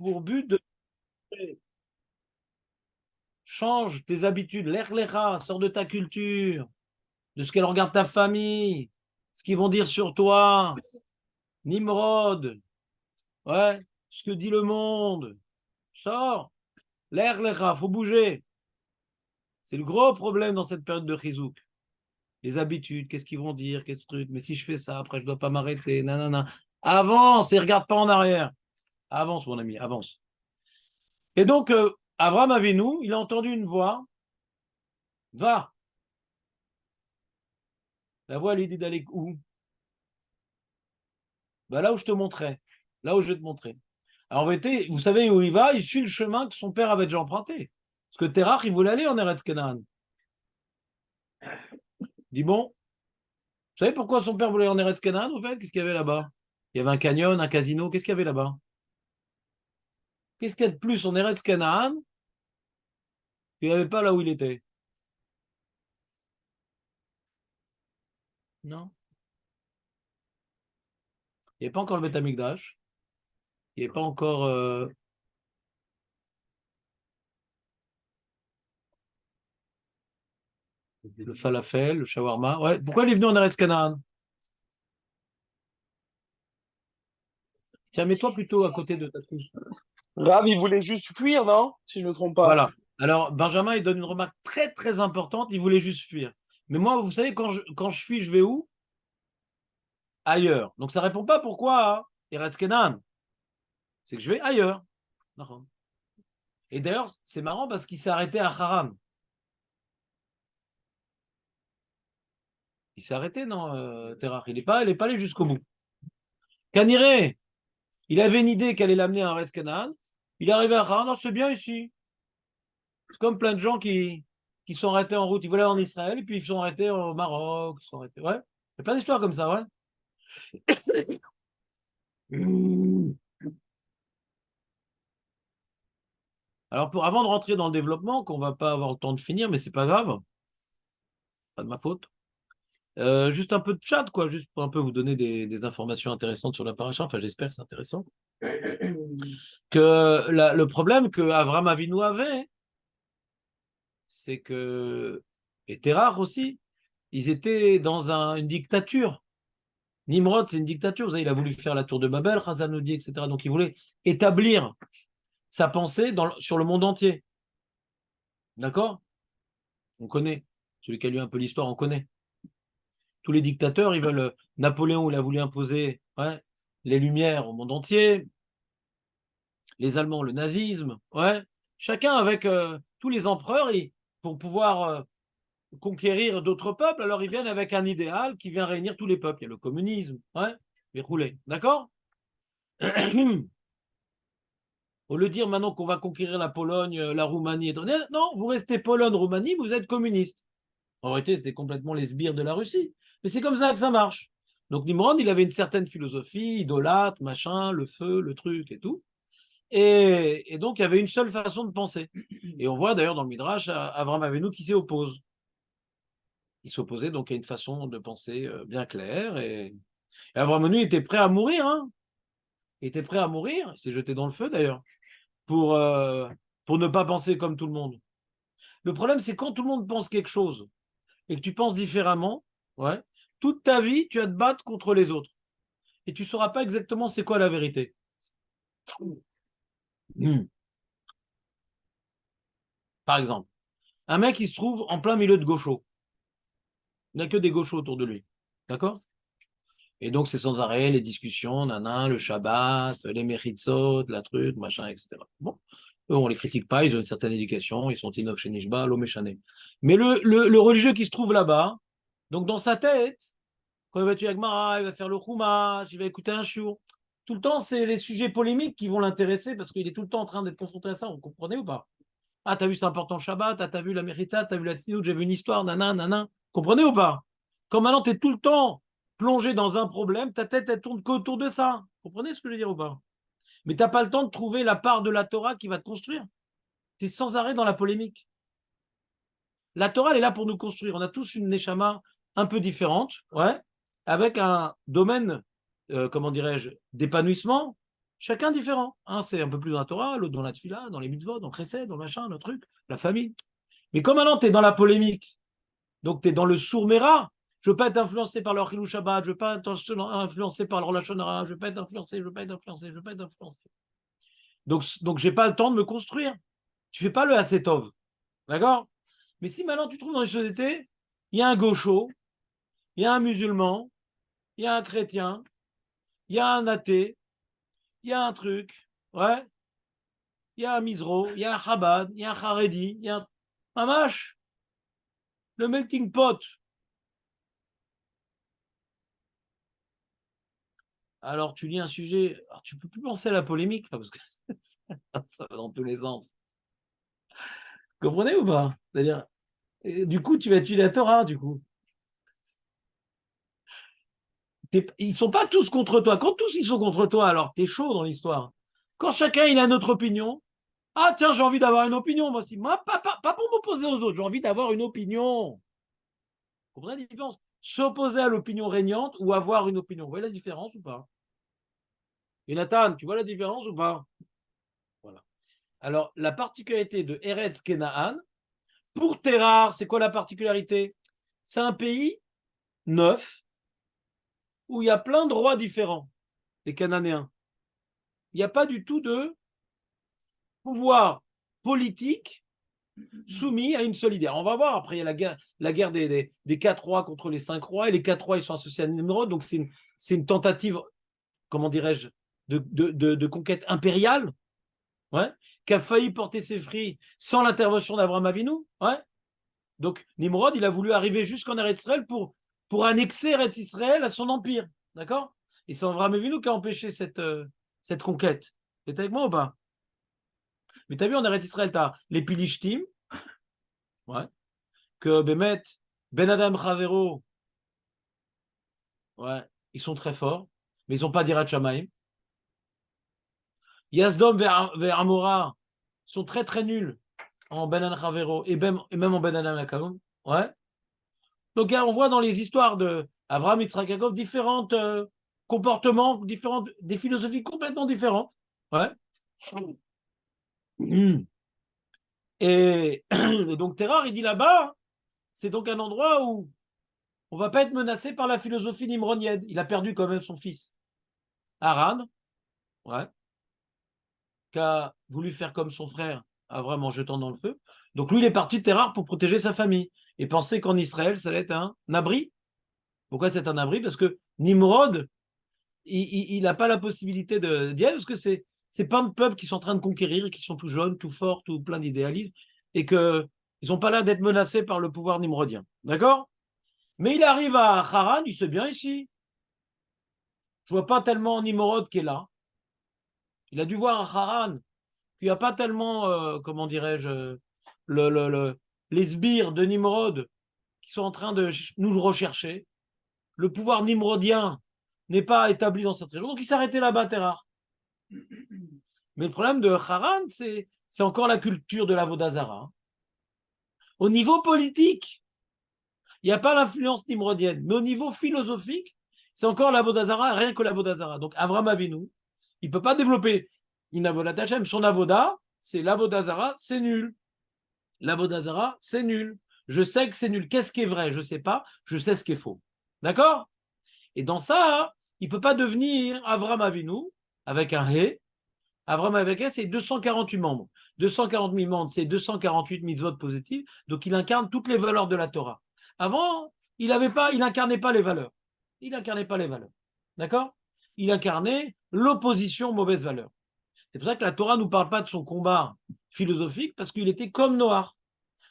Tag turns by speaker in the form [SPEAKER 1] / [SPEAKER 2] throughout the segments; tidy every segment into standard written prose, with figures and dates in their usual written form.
[SPEAKER 1] pour but de change tes habitudes, l'erlecha, sors de ta culture, de ce qu'elle regarde ta famille, ce qu'ils vont dire sur toi, Nimrod, ouais, ce que dit le monde, sors, l'erlecha, faut bouger. C'est le gros problème dans cette période de chizouk. Les habitudes, qu'est-ce qu'ils vont dire, qu'est-ce truc, mais si je fais ça, après je dois pas m'arrêter, nanana. Avance et regarde pas en arrière. Avance, mon ami, avance. Et donc, Avram Avinu, il a entendu une voix, va. La voix lui dit d'aller où? Ben là où je te montrais, là où je vais te montrer. Alors en vérité, vous savez où il va? Il suit le chemin que son père avait déjà emprunté. Parce que Terach, il voulait aller en Eretz Canaan. Il dit bon, vous savez pourquoi son père voulait aller en Eretz Canaan, en fait? Qu'est-ce qu'il y avait là-bas? Il y avait un canyon, un casino, qu'est-ce qu'il y avait là-bas? Qu'est-ce qu'il y a de plus en Eretz Canaan qu'il n'y avait pas là où il était? Non. Il n'y avait pas encore le Beth Amikdash. Il n'y avait pas encore le falafel, le shawarma. Ouais. Pourquoi il est venu en Eretz Canaan? Tiens, mets-toi plutôt à côté de ta touche.
[SPEAKER 2] Rav, il voulait juste fuir, non? Si je ne me trompe pas.
[SPEAKER 1] Voilà. Alors, Benjamin, il donne une remarque très, très importante. Il voulait juste fuir. Mais moi, vous savez, quand je fuis, je vais où? Ailleurs. Donc, ça ne répond pas pourquoi hein, Eretz Canaan. C'est que je vais ailleurs. Et d'ailleurs, c'est marrant parce qu'il s'est arrêté à Haran. Il s'est arrêté, non, Terach? Il n'est pas allé jusqu'au bout. Caniré, il avait une idée qu'elle allait l'amener à Eretz Canaan. Il est arrivé à Haran. Non, c'est bien ici. C'est comme plein de gens qui sont arrêtés en route. Ils voulaient aller en Israël et puis ils sont arrêtés au Maroc. Ils sont arrêtés. Ouais. Il y a plein d'histoires comme ça, ouais. Alors, avant de rentrer dans le développement, qu'on va pas avoir le temps de finir, mais c'est pas grave, pas de ma faute. Juste un peu de chat, quoi, juste pour un peu vous donner des informations intéressantes sur la paracha. Enfin, j'espère que c'est intéressant. Le problème que Avram Avinu avait, c'est que, et Terach aussi, ils étaient dans une dictature. Nimrod, c'est une dictature. Vous savez, il a voulu faire la tour de Babel, Chazanoudi, etc. Donc, il voulait établir sa pensée sur le monde entier. D'accord? On connaît. Celui qui a lu un peu l'histoire, on connaît. Tous les dictateurs, ils veulent. Napoléon, il a voulu imposer les Lumières au monde entier. Les Allemands, le nazisme. Ouais. Chacun avec tous les empereurs, pour pouvoir conquérir d'autres peuples, alors ils viennent avec un idéal qui vient réunir tous les peuples. Il y a le communisme. Ouais. Les roulés. D'accord? Au lieu de dire maintenant qu'on va conquérir la Pologne, la Roumanie, non, vous restez Pologne, Roumanie, vous êtes communiste. En réalité, c'était complètement les sbires de la Russie. Mais c'est comme ça que ça marche. Donc Nimrod, il avait une certaine philosophie, idolâtre, machin, le feu, le truc et tout. Et donc, il y avait une seule façon de penser. Et on voit d'ailleurs dans le Midrash Avram Avinu qui s'y oppose. Il s'opposait donc à une façon de penser bien claire. Et Avram Avinu était prêt à mourir. Hein. Il était prêt à mourir. Il s'est jeté dans le feu d'ailleurs. Pour ne pas penser comme tout le monde. Le problème, c'est quand tout le monde pense quelque chose et que tu penses différemment, ouais, toute ta vie, tu vas te battre contre les autres. Et tu ne sauras pas exactement c'est quoi la vérité. Par exemple, un mec, il se trouve en plein milieu de gauchos. Il n'y a que des gauchos autour de lui. D'accord? Et donc, c'est sans arrêt les discussions, nanan, le Shabbat, les Mechitzot, la truc, machin, etc. Bon, eux, on ne les critique pas, ils ont une certaine éducation, ils sont inox shenishba, l'omeshane. Mais le religieux qui se trouve là-bas, donc dans sa tête, quand il va tuer Agmara, il va faire le Chumash, il va écouter un shiur. Tout le temps, c'est les sujets polémiques qui vont l'intéresser parce qu'il est tout le temps en train d'être confronté à ça. Vous comprenez ou pas? Ah, t'as vu, c'est important le Shabbat, t'as vu la Mérita, t'as vu la Tzinout, j'ai vu une histoire, nanan, nanan. Comprenez ou pas? Quand maintenant t'es tout le temps plongé dans un problème, ta tête, elle tourne qu'autour de ça. Comprenez ce que je veux dire ou pas? Mais t'as pas le temps de trouver la part de la Torah qui va te construire. Tu es sans arrêt dans la polémique. La Torah, elle est là pour nous construire. On a tous une neshama un peu différente, ouais, avec un domaine, comment dirais-je, d'épanouissement Chacun différent. Un, c'est un peu plus dans la Torah, l'autre dans la Tfila, dans les mitzvot, dans le Chesed, dans le machin, le truc, la famille. Mais comme maintenant, tu es dans la polémique, donc tu es dans le sourd-méra, je ne veux pas être influencé par leur Hilou Shabbat, je ne veux pas être influencé par leur Lachon Hara, je ne veux pas être influencé, je ne veux pas être influencé, je ne veux pas être influencé. Donc je n'ai pas le temps de me construire. Tu ne fais pas le Assetov. D'accord? Mais si maintenant tu trouves dans les sociétés, il y a un gaucho, il y a un musulman, il y a un chrétien, il y a un athée, il y a un truc, ouais, il y a un Misro, il y a un Chabad, il y a un Haredi, il y a un Mamash, le melting pot. Alors tu lis un sujet, alors, tu peux plus penser à la polémique, là, parce que ça va dans tous les sens. Vous comprenez ou pas? C'est-à-dire, du coup, tu vas étudier la Torah, du coup. Ils sont pas tous contre toi. Quand tous ils sont contre toi, alors tu es chaud dans l'histoire. Quand chacun il a notre opinion, ah tiens, j'ai envie d'avoir une opinion, moi aussi. Moi, pas pour m'opposer aux autres, j'ai envie d'avoir une opinion. Vous comprenez la différence? S'opposer à l'opinion régnante ou avoir une opinion. Vous voyez la différence ou pas? Et Nathan, tu vois la différence ou pas? Voilà. Alors, la particularité de Eretz Kenaan, pour Terrar, c'est quoi la particularité? C'est un pays neuf où il y a plein de rois différents, les Cananéens. Il n'y a pas du tout de pouvoir politique soumis à une seule idée. On va voir, après, il y a la guerre des 4 rois contre les 5 rois, et les 4 rois, ils sont associés à Nimrod, donc c'est une tentative, comment dirais-je, de conquête impériale, ouais, qui a failli porter ses fruits sans l'intervention d'Abraham Avinu. Ouais. Donc Nimrod, il a voulu arriver jusqu'en Eretz Israël pour annexer Eretz Israël à son empire. D'accord? Et c'est Abraham Avinu qui a empêché cette conquête. T'es avec moi ou pas? Mais tu as vu, en Eretz Israël, tu as les Pilishtim, ouais, que Bémet, Ben Adam Chavero, ouais, ils sont très forts, mais ils n'ont pas d'Irat Shamaim. Yazdom vers Amora sont très très nuls en Ben Adam Chavero et même en Ben Adam Akavom. Ouais. Donc on voit dans les histoires de Avraham, Yitzhak, Yaakov différents comportements, des philosophies complètement différentes. Ouais. Et donc Terrar, il dit là-bas, c'est donc un endroit où on ne va pas être menacé par la philosophie nimrodienne. Il a perdu quand même son fils. Haran, ouais, qui a voulu faire comme son frère, Avram en jetant dans le feu. Donc lui, il est parti de Terrar pour protéger sa famille et penser qu'en Israël, ça allait être un abri. Pourquoi c'est un abri? Parce que Nimrod, il n'a pas la possibilité d'y aller, parce que c'est pas un peuple qui sont en train de conquérir, qui sont tout jeunes, tout forts, tout plein d'idéalisme, et qu'ils ne sont pas là d'être menacés par le pouvoir nimrodien. D'accord? Mais il arrive à Haran, il sait bien ici. Je vois pas tellement Nimrod qui est là. Il a dû voir à Haran qu'il n'y a pas tellement, comment dirais-je, les sbires de Nimrod qui sont en train de nous rechercher. Le pouvoir nimrodien n'est pas établi dans cette région. Donc il s'est arrêté là-bas, Terrar. Mais le problème de Haran, c'est encore la culture de la Vodazara. Au niveau politique, il n'y a pas l'influence nimrodienne. Mais au niveau philosophique, c'est encore la Vodazara, rien que la Vodazara. Donc Avram Avinu, il ne peut pas développer une Avodat Hashem. Son Avoda, c'est l'Avodazara, c'est nul. L'Avodazara, c'est nul. Je sais que c'est nul. Qu'est-ce qui est vrai? Je ne sais pas. Je sais ce qui est faux. D'accord? Et dans ça, il ne peut pas devenir Avram Avinu avec un He. Avram avec un, c'est 248 membres. 240 000 membres, c'est 248 mitzvot positives. Donc il incarne toutes les valeurs de la Torah. Avant, il n'incarnait pas les valeurs. Il n'incarnait pas les valeurs. D'accord? Il incarnait l'opposition aux mauvaises valeurs. C'est pour ça que la Torah ne nous parle pas de son combat philosophique, parce qu'il était comme Noir.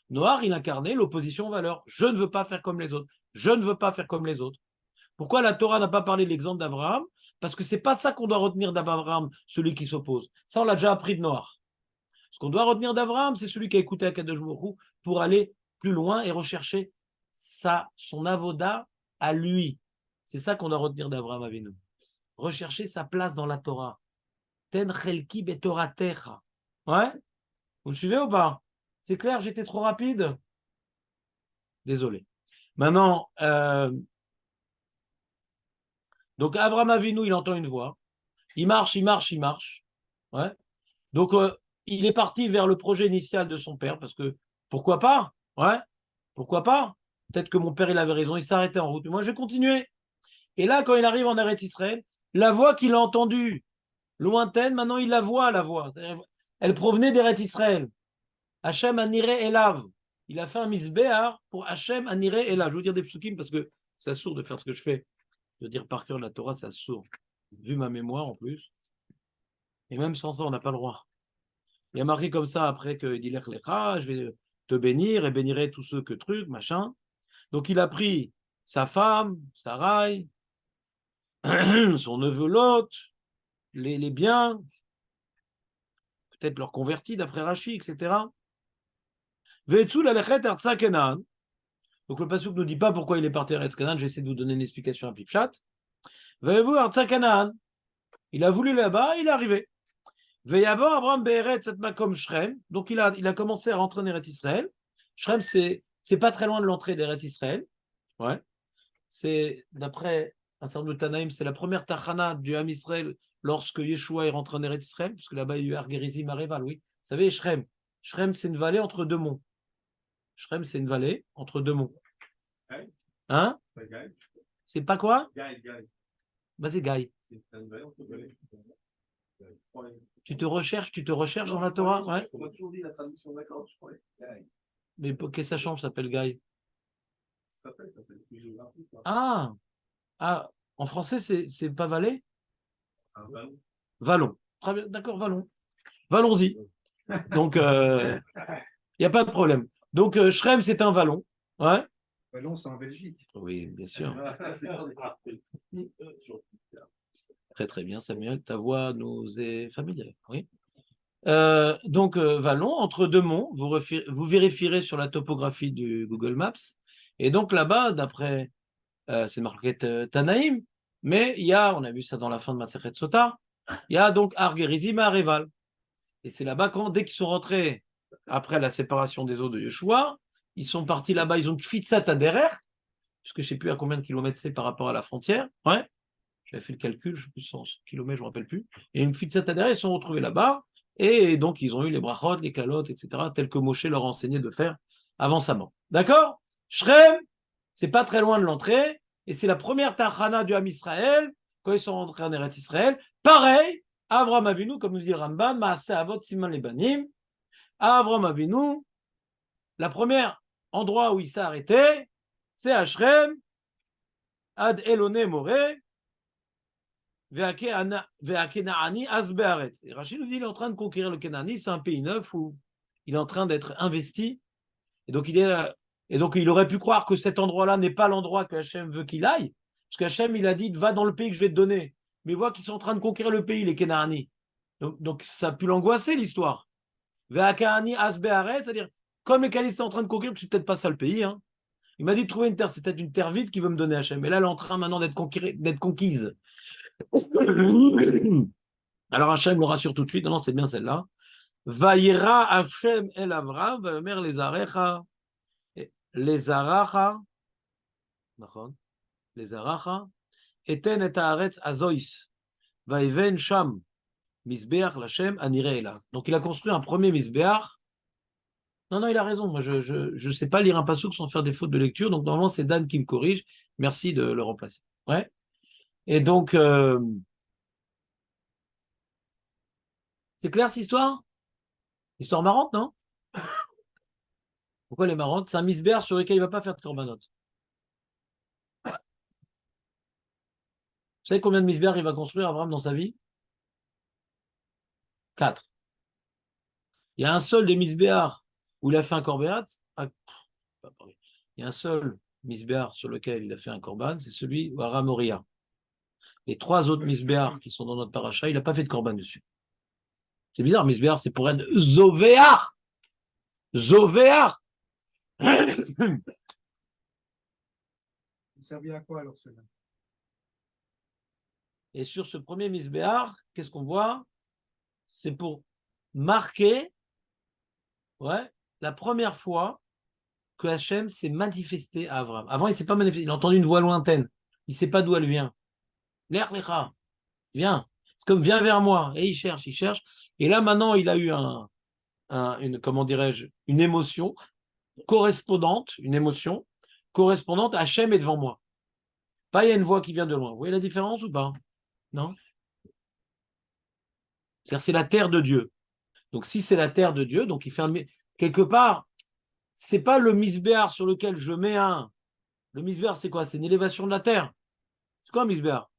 [SPEAKER 1] Noir, il incarnait l'opposition aux valeurs. Je ne veux pas faire comme les autres. Je ne veux pas faire comme les autres. Pourquoi la Torah n'a pas parlé de l'exemple d'Abraham? Parce que ce n'est pas ça qu'on doit retenir d'Abraham, celui qui s'oppose. Ça, on l'a déjà appris de Noir. Ce qu'on doit retenir d'Abraham, c'est celui qui a écouté Akadosh Baruch Hu pour aller plus loin et rechercher son avoda à lui. C'est ça qu'on doit retenir d'Abraham Avinu. Rechercher sa place dans la Torah. Ten chelki betoratecha. Ouais? Vous me suivez ou pas? C'est clair, j'étais trop rapide? Désolé. Maintenant, donc Abraham Avinu, il entend une voix. Il marche, il marche, il marche. Ouais. Donc, il est parti vers le projet initial de son père, parce que pourquoi pas? Ouais, pourquoi pas? Peut-être que mon père, il avait raison, il s'arrêtait en route. Moi, j'ai continué. Et là, quand il arrive en Eretz Israël, la voix qu'il a entendue, lointaine, maintenant il la voit, la voix. Elle provenait d'Eretz Israël. Hachem Aniré Elav. Il a fait un misbéar pour Hachem Aniré Elav. Je vais vous dire des psukim parce que ça sourd de faire ce que je fais. De dire par cœur la Torah, ça sourd. Vu ma mémoire en plus. Et même sans ça, on n'a pas le droit. Il y a marqué comme ça après que dit Lecha, je vais te bénir et bénirai tous ceux que trucs, machin. Donc il a pris sa femme, Sarai, son neveu Lot, les biens, peut-être leur convertis d'après Rachi, etc. Ve'etzu lalechet artsa Kenan. Donc le pasuk ne nous dit pas pourquoi il est parti à Eretz Canaan. J'essaie de vous donner une explication à Pipchat. Ve'evu artsa Kenan. Il a voulu là-bas, il est arrivé. Ve'yavo Abraham be'eretz et makom Shrem. Donc il a commencé à rentrer en Eretz Israël. Shrem, c'est pas très loin de l'entrée d'Eretz Israël. Ouais. C'est, d'après un certain nombre de Tanaïm, c'est la première tachana du Ham Israël lorsque Yeshua est rentré en Eretz Israël, parce que là-bas, il y a eu Argerizim Areval, oui. Vous savez, Shrem. Shrem, c'est une vallée entre deux monts. Shrem, c'est une vallée entre deux monts. Hein? C'est pas quoi? Bah, c'est Gaï. Tu te recherches dans la Torah? Ouais.
[SPEAKER 3] On m'a toujours dit la traduction d'accord, je croyais.
[SPEAKER 1] Mais qu'est-ce que ça change, ça s'appelle Gaï?
[SPEAKER 3] Ça s'appelle plus géographique.
[SPEAKER 1] Ah, en français, c'est pas vallée?
[SPEAKER 3] Un vallon.
[SPEAKER 1] Vallon. Très bien, d'accord, Vallon. Vallons-y. Donc, il n'y a pas de problème. Donc, Shrem, c'est un vallon. Ouais.
[SPEAKER 3] Vallon, c'est en Belgique.
[SPEAKER 1] Oui, bien sûr. Très, très bien, Samuel. Ta voix nous est familière. Oui. Donc, vallon, entre deux monts, vous vérifierez sur la topographie du Google Maps. Et donc, là-bas, d'après, c'est marqué Tanaïm, mais il y a, on a vu ça dans la fin de Masechet Sota, il y a donc Argerizim et Areval. Et c'est là-bas, dès qu'ils sont rentrés après la séparation des eaux de Yeshua, ils sont partis là-bas, ils ont Kfitsat Aderer, puisque je ne sais plus à combien de kilomètres c'est par rapport à la frontière. Ouais, j'avais fait le calcul, je ne sais plus 100 kilomètres, je ne me rappelle plus. Et une Kfitsat Aderer, ils se sont retrouvés là-bas, et donc ils ont eu les brachot, les kalot, etc., tels que Moshe leur enseignait de faire avant sa mort. D'accord? Shrem, c'est pas très loin de l'entrée, et c'est la première tachana du Ham Israël, quand ils sont rentrés en Eretz Israël. Pareil, Avram Avinu, comme nous dit le Rambam, Maaseh Avot Siman Lebanim, Avram Avinu, la première endroit où il s'est arrêté, c'est à Shrem, Ad Elone More, Ve'akenaani Az Be'aretz. Et Rachid nous dit qu'il est en train de conquérir le Kenani, c'est un pays neuf où il est en train d'être investi. Et donc, il aurait pu croire que cet endroit-là n'est pas l'endroit que Hachem veut qu'il aille, parce qu'Hachem, il a dit, va dans le pays que je vais te donner. Mais voit qu'ils sont en train de conquérir le pays, les Kenaani. Donc ça a pu l'angoisser, l'histoire. Ve'akenaani Az Be'aretz, c'est-à-dire, comme les Calistes sont en train de conquérir, c'est peut-être pas ça le pays, hein. Il m'a dit de trouver une terre, c'est peut-être une terre vide qu'il veut me donner Hachem. Mais là, elle est en train maintenant d'être conquise. Alors Hachem le rassure tout de suite, non, c'est bien celle-là. Vaïra Hachem el Avram, Vayomer les Arecha, les Aracha, les Aracha, Eten et Haaretz Azois, Vaïven Sham, Misbeach Lachem Anireela. Donc il a construit un premier Misbeach. Non, il a raison. Moi, je ne sais pas lire un passouk sans faire des fautes de lecture. Donc, normalement, c'est Dan qui me corrige. Merci de le remplacer. Ouais. Et donc, c'est clair cette histoire? Histoire marrante, non? Pourquoi elle est marrante? C'est un misbère sur lequel il ne va pas faire de korbanot. Vous savez combien de misbères il va construire, Abraham, dans sa vie? 4. Il y a un seul des misbéars où il a fait un korbanot. Il y a un seul misbéar sur lequel il a fait un korban, c'est celui où Ara Moria. Les 3 autres misbéars qui sont dans notre paracha, il n'a pas fait de korban dessus. C'est bizarre, misbéar, c'est pour être zovéar. Zovéar.
[SPEAKER 3] Il servit à quoi alors cela?
[SPEAKER 1] Et sur ce premier misbéar, qu'est-ce qu'on voit? C'est pour marquer la première fois que Hachem s'est manifesté à Abraham. Avant, il ne s'est pas manifesté. Il a entendu une voix lointaine. Il ne sait pas d'où elle vient. L'air lecha. Viens. C'est comme viens vers moi. Et il cherche, il cherche. Et là, maintenant, il a eu comment dirais-je, une émotion correspondante, Hachem est devant moi. Pas il y a une voix qui vient de loin. Vous voyez la différence ou pas? Non? C'est-à-dire, c'est la terre de Dieu. Donc, si c'est la terre de Dieu, donc il fait quelque part, c'est pas le misbéar sur lequel je mets un. Le misbéar, c'est quoi? C'est une élévation de la terre. C'est quoi un misbéar?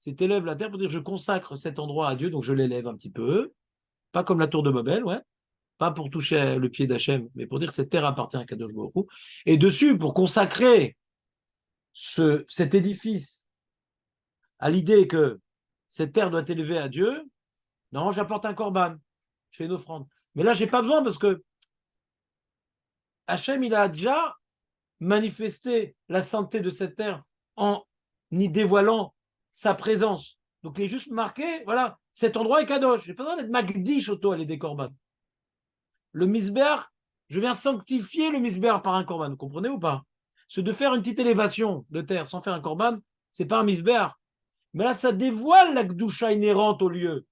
[SPEAKER 1] C'est élève la terre pour dire je consacre cet endroit à Dieu, donc je l'élève un petit peu. Pas comme la tour de Babel, ouais. Pas pour toucher le pied d'Hachem, mais pour dire que cette terre appartient à Kadosh Baruch Hu. Et dessus, pour consacrer cet édifice à l'idée que cette terre doit être élevée à Dieu, non, j'apporte un korban, je fais une offrande. Mais là, j'ai pas besoin parce que Hachem, il a déjà manifesté la sainteté de cette terre en y dévoilant sa présence. Donc, il est juste marqué, voilà, cet endroit est kadosh. J'ai pas besoin d'être magdish auto à l'aider korban. Le misbéar, je viens sanctifier le misbéar par un korban. Vous comprenez ou pas? Ce de faire une petite élévation de terre sans faire un korban, c'est pas un misbéar. Mais là, ça dévoile la gdoucha inhérente au lieu.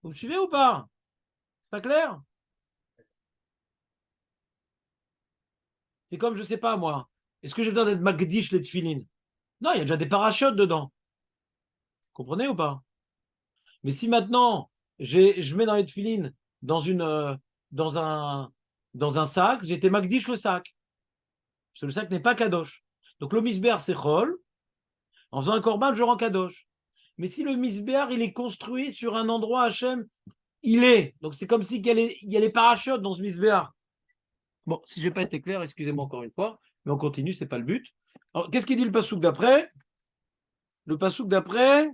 [SPEAKER 1] Vous me suivez ou pas? Pas clair? C'est comme, je sais pas moi, est-ce que j'ai besoin d'être magdish les tfilines? Non, il y a déjà des parachutes dedans. Vous comprenez ou pas? Mais si maintenant, je mets dans les tfilines dans, dans, dans un sac, j'étais magdish le sac. Parce que le sac n'est pas kadosh. Donc le misbéar, c'est chol. En faisant un korban, je rends kadosh. Mais si le misbéar, il est construit sur un endroit Hachem, il est. Donc c'est comme s'il y a les parachutes dans ce misbéar. Bon, si je n'ai pas été clair, excusez-moi encore une fois, mais on continue, ce n'est pas le but. Qu'est-ce qu'il dit le passouk d'après? Le passouk d'après,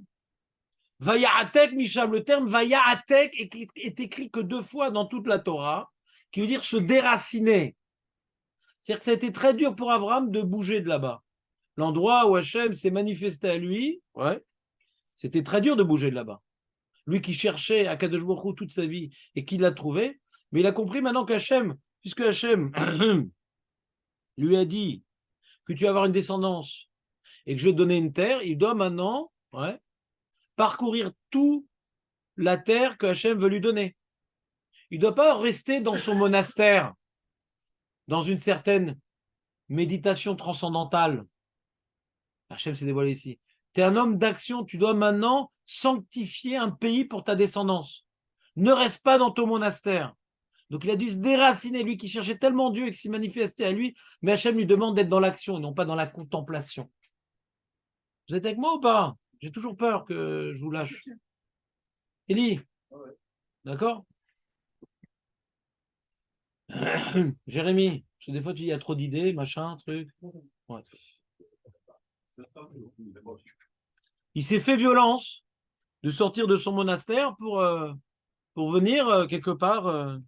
[SPEAKER 1] Vaya'atek Misham, le terme Vaya'atek est écrit que 2 fois dans toute la Torah, qui veut dire se déraciner. C'est-à-dire que ça a été très dur pour Abraham de bouger de là-bas. L'endroit où Hachem s'est manifesté à lui, ouais, c'était très dur de bouger de là-bas. Lui qui cherchait Akadosh Baruch Hu toute sa vie et qui l'a trouvé, mais il a compris maintenant qu'Hachem, puisque Hachem lui a dit que tu vas avoir une descendance et que je vais te donner une terre, il doit maintenant parcourir toute la terre que Hachem veut lui donner. Il ne doit pas rester dans son monastère, dans une certaine méditation transcendantale. Hachem s'est dévoilé ici. Tu es un homme d'action, tu dois maintenant sanctifier un pays pour ta descendance. Ne reste pas dans ton monastère. Donc il a dû se déraciner, lui qui cherchait tellement Dieu et qui s'est manifesté à lui, mais Hachem lui demande d'être dans l'action et non pas dans la contemplation. Vous êtes avec moi ou pas? J'ai toujours peur que je vous lâche. Élie, d'accord? Jérémy, parce que des fois, il y a trop d'idées, machin, truc. Ouais. Il s'est fait violence de sortir de son monastère pour venir quelque part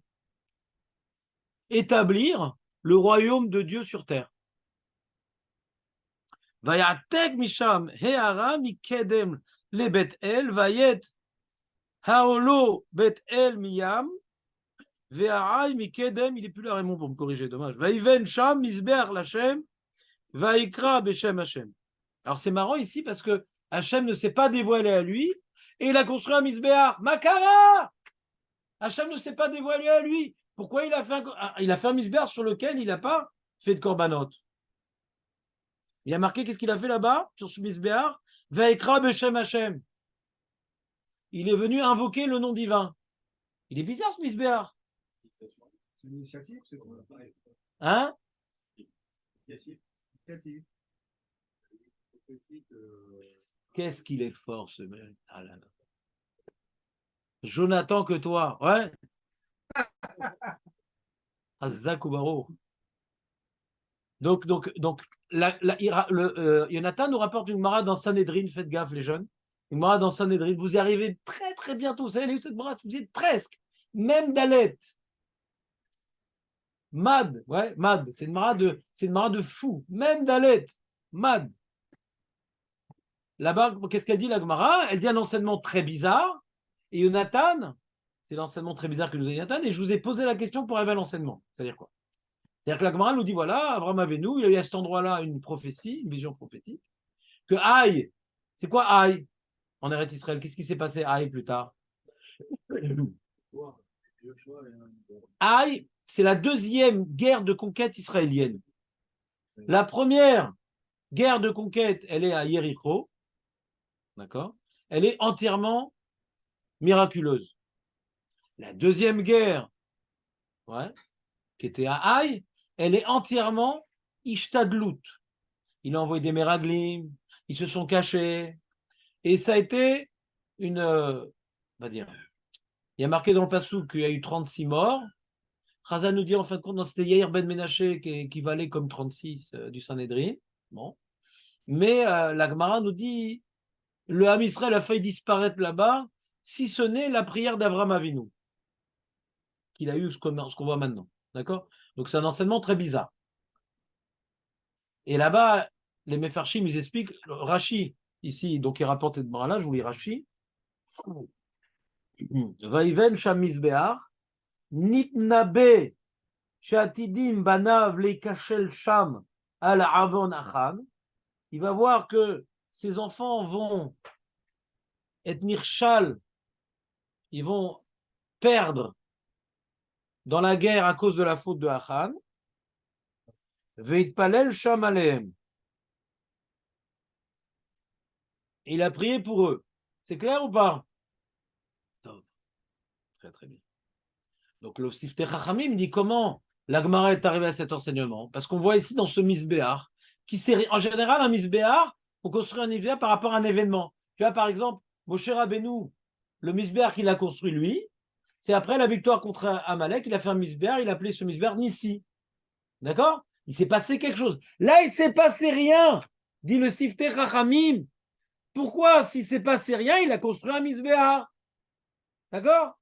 [SPEAKER 1] établir le royaume de Dieu sur terre. Vayatek misham he'ara mikedem le bet el vayet haolo bet el miyam ve'arai mikedem, il est plus là Raymond pour me corriger, dommage. Vaïven sham misber lachem vaikra beshem Hashem. Alors c'est marrant ici parce que Hachem ne s'est pas dévoilé à lui et il a construit un misbéar. Makara! Hachem ne s'est pas dévoilé à lui. Pourquoi il a fait un misbéar sur lequel il n'a pas fait de korbanot? Il a marqué, qu'est-ce qu'il a fait là-bas, sur ce misbéar? Vaikra beshem Hashem. Il est venu invoquer le nom divin. Il est bizarre ce misbéar.
[SPEAKER 3] C'est une initiative, c'est quoi?
[SPEAKER 1] Hein?
[SPEAKER 3] Initiative.
[SPEAKER 1] Qu'est-ce qu'il est fort ce mec. Ah là là. Jonathan que toi, ouais. Azakubaro. Donc Jonathan nous rapporte une marade dans Sanhedrin, faites gaffe les jeunes. Une marade dans Sanhedrin, vous y arrivez très très bientôt. Vous savez, cette marade, vous y êtes presque. Même Dalet. Mad, ouais, Mad, c'est une marade de fou. Même Dalet, Mad. Là-bas, qu'est-ce qu'elle dit la Gemara? Elle dit un enseignement très bizarre. Et Jonathan, c'est l'enseignement très bizarre que nous a dit Jonathan, et je vous ai posé la question pour arriver à l'enseignement. C'est-à-dire quoi? C'est-à-dire que la Gemara nous dit, voilà, Abraham Avenu, il a eu à cet endroit-là une prophétie, une vision prophétique, que Aïe, c'est quoi Aïe? en Eretz Israël. Qu'est-ce qui s'est passé à Haï plus tard? Haï, c'est la deuxième guerre de conquête israélienne. La première guerre de conquête, elle est à Yéricho. D'accord? Elle est entièrement miraculeuse. La deuxième guerre, ouais, qui était à Haï, elle est entièrement Ishtadlout. Il a envoyé des Meraglim, ils se sont cachés, et ça a été une, on va dire, il y a marqué dans le Passouk qu'il y a eu 36 morts. Chazal nous dit en fin de compte, c'était Yair Ben Menaché qui valait comme 36 du Sanhédrin. Bon. Mais la Gemara nous dit, le Ham Israël a failli disparaître là-bas, si ce n'est la prière d'Avram Avinu, qu'il a eu ce qu'on voit maintenant. D'accord? Donc c'est un enseignement très bizarre. Et là-bas, les Mefarshim, ils expliquent, Rashi, ici, donc il rapporte cette Gemara-là, je vous lis Rashi. Vaïven Shamis Behar, Nitnabe Shatidim Banav Lekashel Sham al Avon Achan. Il va voir que ses enfants vont être nirchal, ils vont perdre dans la guerre à cause de la faute de Achan. Veitpalel Sham Alehem. Il a prié pour eux. C'est clair ou pas? Très très bien. Donc le Sifteh Chachamim dit comment la Gemara est arrivée à cet enseignement. Parce qu'on voit ici dans ce misbéar, qui c'est en général un misbéar, on construit un misbéar par rapport à un événement. Tu vois par exemple, Moshe Rabbeinu, le misbéar qu'il a construit lui, c'est après la victoire contre Amalek, il a fait un misbéar, il a appelé ce misbéar Nissi. D'accord? Il s'est passé quelque chose. Là, il ne s'est passé rien, dit le Sifteh Chachamim. Pourquoi, s'il ne s'est passé rien, il a construit un misbéar? D'accord?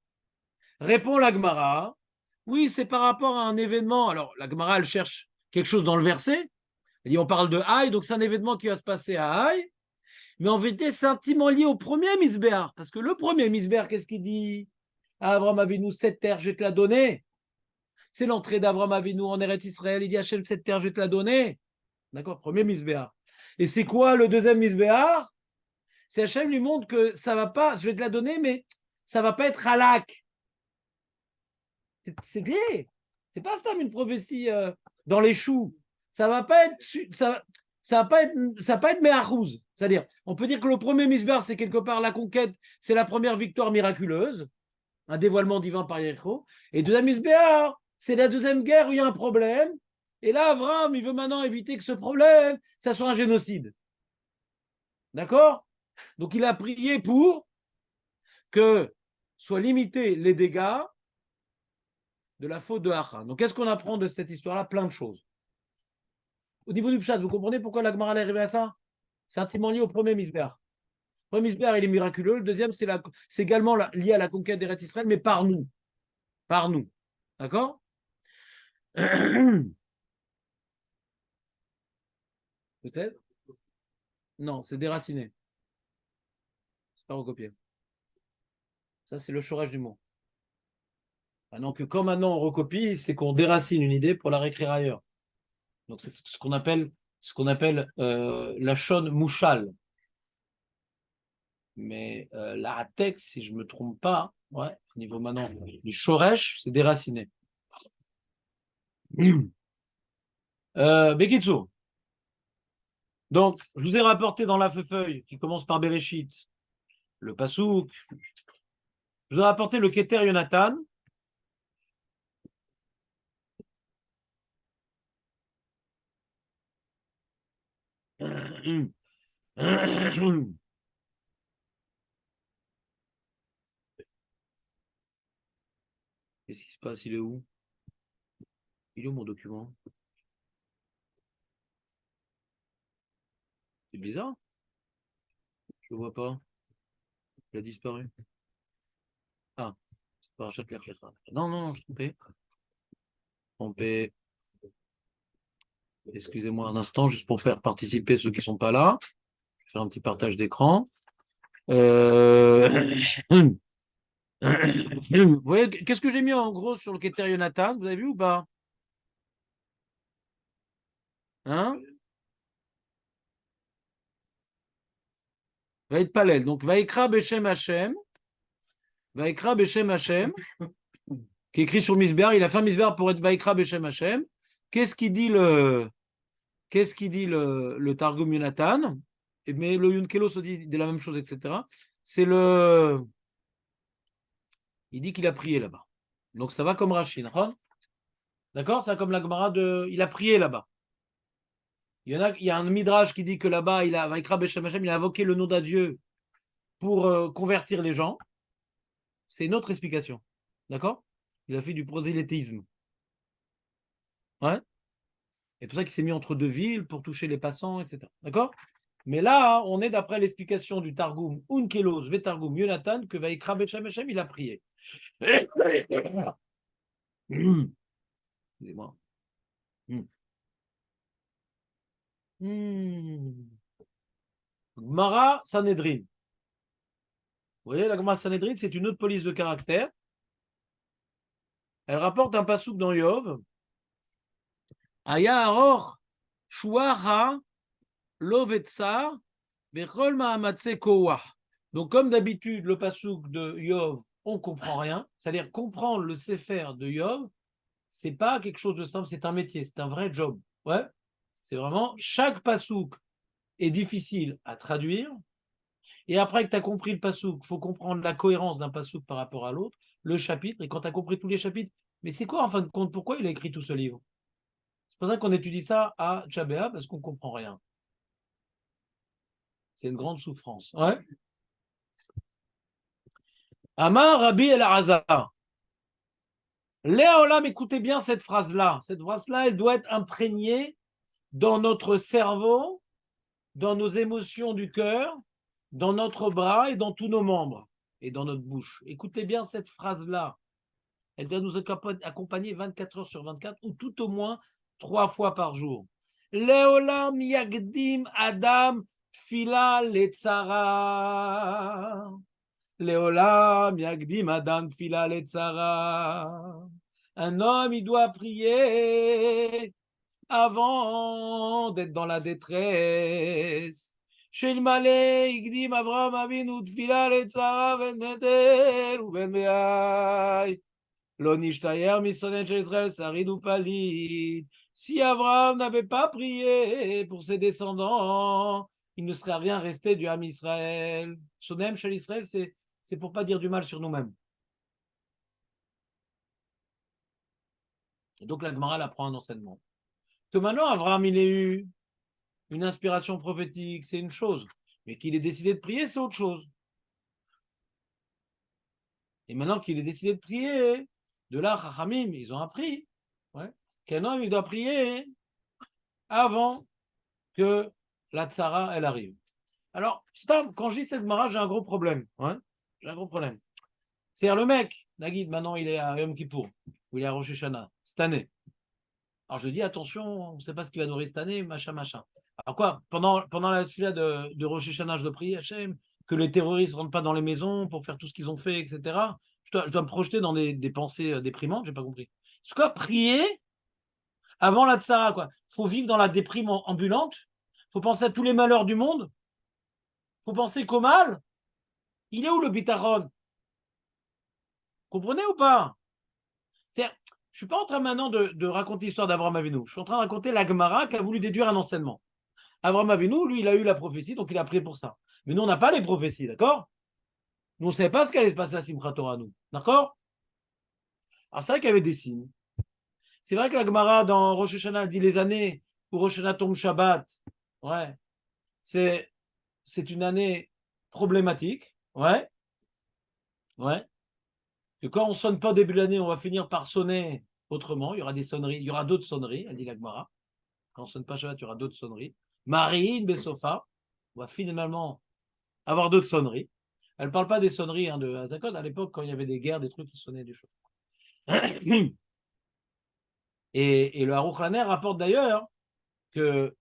[SPEAKER 1] Répond la Gemara. Oui, c'est par rapport à un événement. Alors, la Gemara, elle cherche quelque chose dans le verset. Elle dit, on parle de Haï, donc c'est un événement qui va se passer à Haï. Mais en vérité, c'est intimement lié au premier Misbéar. Parce que le premier Misbéar, qu'est-ce qu'il dit? Avram Avinu, cette terre, je vais te la donner. C'est l'entrée d'Avram Avinu en Eretz Israël. Il dit, Hachem, cette terre, je vais te la donner. D'accord? Premier Misbéar. Et c'est quoi le deuxième Misbéar? C'est Hachem lui montre que ça va pas, je vais te la donner, mais ça va pas être halak. C'est clé. C'est pas ça une prophétie dans les choux. Ça va pas être ça va pas être Mehachouz. C'est-à-dire, on peut dire que le premier Misbar, c'est quelque part la conquête, c'est la première victoire miraculeuse, un dévoilement divin par Yericho. Et deuxième Misbar, c'est la deuxième guerre où il y a un problème. Et là, Avram, il veut maintenant éviter que ce problème, ça soit un génocide. D'accord? Donc, il a prié pour que soient limités les dégâts de la faute de Achan. Donc, qu'est-ce qu'on apprend de cette histoire-là? Plein de choses. Au niveau du Pshat, vous comprenez pourquoi la Gemara est arrivée à ça? C'est intimement lié au premier Misbéar. Le premier Misbéar, il est miraculeux. Le deuxième, c'est également lié à la conquête d'Eretz Israël, mais par nous. Par nous. D'accord? Peut-être? Non, c'est déraciné. C'est pas recopié. Ça, c'est le chorage du mot. Maintenant que quand maintenant on recopie, c'est qu'on déracine une idée pour la réécrire ailleurs. Donc c'est ce qu'on appelle la shon mouchal. Mais la texte, si je ne me trompe pas, ouais, au niveau maintenant du shoresh, c'est déraciné. Bekitsu. Donc, je vous ai rapporté dans la feuille qui commence par Bereshit, le Pasouk. Je vous ai rapporté le Keter Yonatan. Qu'est-ce qui se passe? Il est où? Il est où mon document? C'est bizarre. Je le vois pas. Il a disparu. Ah, c'est pas Rachat Lechlecha. Non, non, non, je trompais. Trompé. Excusez-moi un instant, juste pour faire participer ceux qui ne sont pas là. Je vais faire un petit partage d'écran. Vous voyez, qu'est-ce que j'ai mis en gros sur le Keter Yonatan? Vous avez vu ou pas? Hein? Vaïtpalel. Donc, Vaikra Beshem Hashem. Vaikra Beshem Hashem. Qui est écrit sur Misber. Il a fait un Misber pour être Vaikra Beshem Hashem. Qu'est-ce qu'il dit le Targum Yonatan? Mais le Yunkelo se dit de la même chose, etc. C'est le. Il dit qu'il a prié là-bas. Donc ça va comme Rashi, d'accord? Ça va comme la Gemara de. Il a prié là-bas. Il y a un Midrash qui dit que là-bas, il a invoqué le nom d'un Dieu pour convertir les gens. C'est une autre explication. D'accord? Il a fait du prosélytisme. Ouais? Et pour ça qu'il s'est mis entre deux villes pour toucher les passants, etc. D'accord? Mais là, on est d'après l'explication du Targum Unkelos Vetargum Yonatan que Vaikra Beshem Hashem, il a prié. Excusez-moi. Gemara Sanhedrin. Vous voyez, la Gemara Sanhedrin, c'est une autre police de caractère. Elle rapporte un pasouk dans Yov. Aya Aror Shuara Lovetsar Bechol Mahamatse Kowa. Donc, comme d'habitude, le pasouk de Yov, on ne comprend rien. C'est-à-dire, comprendre le Sefer de Yov, c'est pas quelque chose de simple, c'est un métier, c'est un vrai job. Ouais. C'est vraiment, chaque pasouk est difficile à traduire. Et après que tu as compris le pasouk, il faut comprendre la cohérence d'un pasouk par rapport à l'autre, le chapitre. Et quand tu as compris tous les chapitres, mais c'est quoi en fin de compte? Pourquoi il a écrit tout ce livre? C'est pour ça qu'on étudie ça à Tchabéa, parce qu'on ne comprend rien. C'est une grande souffrance. Ouais. Amar Rabbi El Azar. Léolam, écoutez bien cette phrase-là. Cette phrase-là, elle doit être imprégnée dans notre cerveau, dans nos émotions du cœur, dans notre bras et dans tous nos membres et dans notre bouche. Écoutez bien cette phrase-là. Elle doit nous accompagner 24 heures sur 24 ou tout au moins 3 fois par jour. Leolam yagdim adam tfila letzara. Leolam yagdim adam tfila letzara. Un homme, il doit prier avant d'être dans la détresse. Shelmale yagdim Avraham Avinu tfila letzara ben betel ou ben be'ay. Si Abraham n'avait pas prié pour ses descendants, il ne serait rien resté du Ham Israël. Sonem chez l'Israël, c'est pour pas dire du mal sur nous-mêmes. Et donc la Gemara l'apprend un enseignement. Que maintenant Abraham il ait eu une inspiration prophétique, c'est une chose, mais qu'il ait décidé de prier, c'est autre chose. Et maintenant qu'il ait décidé de prier, de là, Chachamim, ils ont appris qu'un homme, il doit prier avant que la tzara, elle arrive. Alors, stop, quand je dis cette Gemara, j'ai un gros problème. J'ai un gros problème. C'est-à-dire, le mec, Nagid, maintenant, il est à Yom Kippour, ou il est à Rosh Hashanah, cette année. Alors, je dis, attention, on ne sait pas ce qui va nourrir cette année, machin, machin. Alors quoi, pendant la fila de Rosh Hashanah, je dois prier Hachem, que les terroristes ne rentrent pas dans les maisons pour faire tout ce qu'ils ont fait, etc. Je dois me projeter dans des pensées déprimantes, j'ai pas compris. C'est quoi, prier avant la tzara, quoi. Il faut vivre dans la déprime ambulante, il faut penser à tous les malheurs du monde, il faut penser qu'au mal. Il est où le bitaron? Comprenez ou pas? Je ne suis pas en train maintenant de raconter l'histoire d'Avraham Avinu. Je suis en train de raconter la Gemara qui a voulu déduire un enseignement. Avraham Avinu, lui, il a eu la prophétie, donc il a prié pour ça. Mais nous, on n'a pas les prophéties, d'accord? Nous, on ne savait pas ce qui allait se passer à Simchat Torah, nous. D'accord? Alors, c'est vrai qu'il y avait des signes. C'est vrai que la Gemara, dans Rosh Hashanah, dit les années où Rosh Hashanah tombe Shabbat. Ouais. C'est une année problématique. Ouais. Que quand on ne sonne pas au début de l'année, on va finir par sonner autrement. Il y aura des sonneries. Il y aura d'autres sonneries, elle dit la Gemara. Quand on ne sonne pas Shabbat, il y aura d'autres sonneries. Marine, Bessofa. On va finalement avoir d'autres sonneries. Elle ne parle pas des sonneries de Hazakot. À l'époque, quand il y avait des guerres, des trucs qui sonnaient des choses. Et le Aruch Haner rapporte d'ailleurs que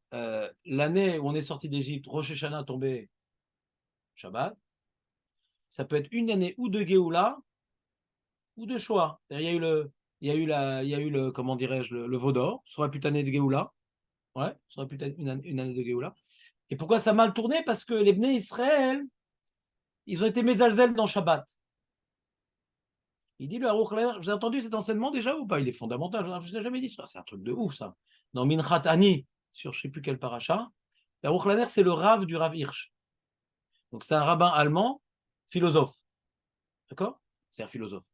[SPEAKER 1] l'année où on est sorti d'Égypte, Rosh Hashanah tombé Shabbat, ça peut être une année ou de Géoula ou de Shoah. Il y a eu le comment dirais-je, le Vaudor, ça aurait pu être une année de Géoula. Ouais, ça aurait pu être une année de Géoula. Et pourquoi ça a mal tourné? Parce que les Bnei Israël, ils ont été mezalzel dans Shabbat. Il dit, le Aruch LaNer, vous avez entendu cet enseignement déjà ou pas? Il est fondamental, je ne l'ai jamais dit ça, c'est un truc de ouf ça. Dans Minchat Ani, sur je ne sais plus quel paracha, le Aruch LaNer, c'est le Rav du Rav Hirsch. Donc c'est un rabbin allemand, philosophe. D'accord? C'est un philosophe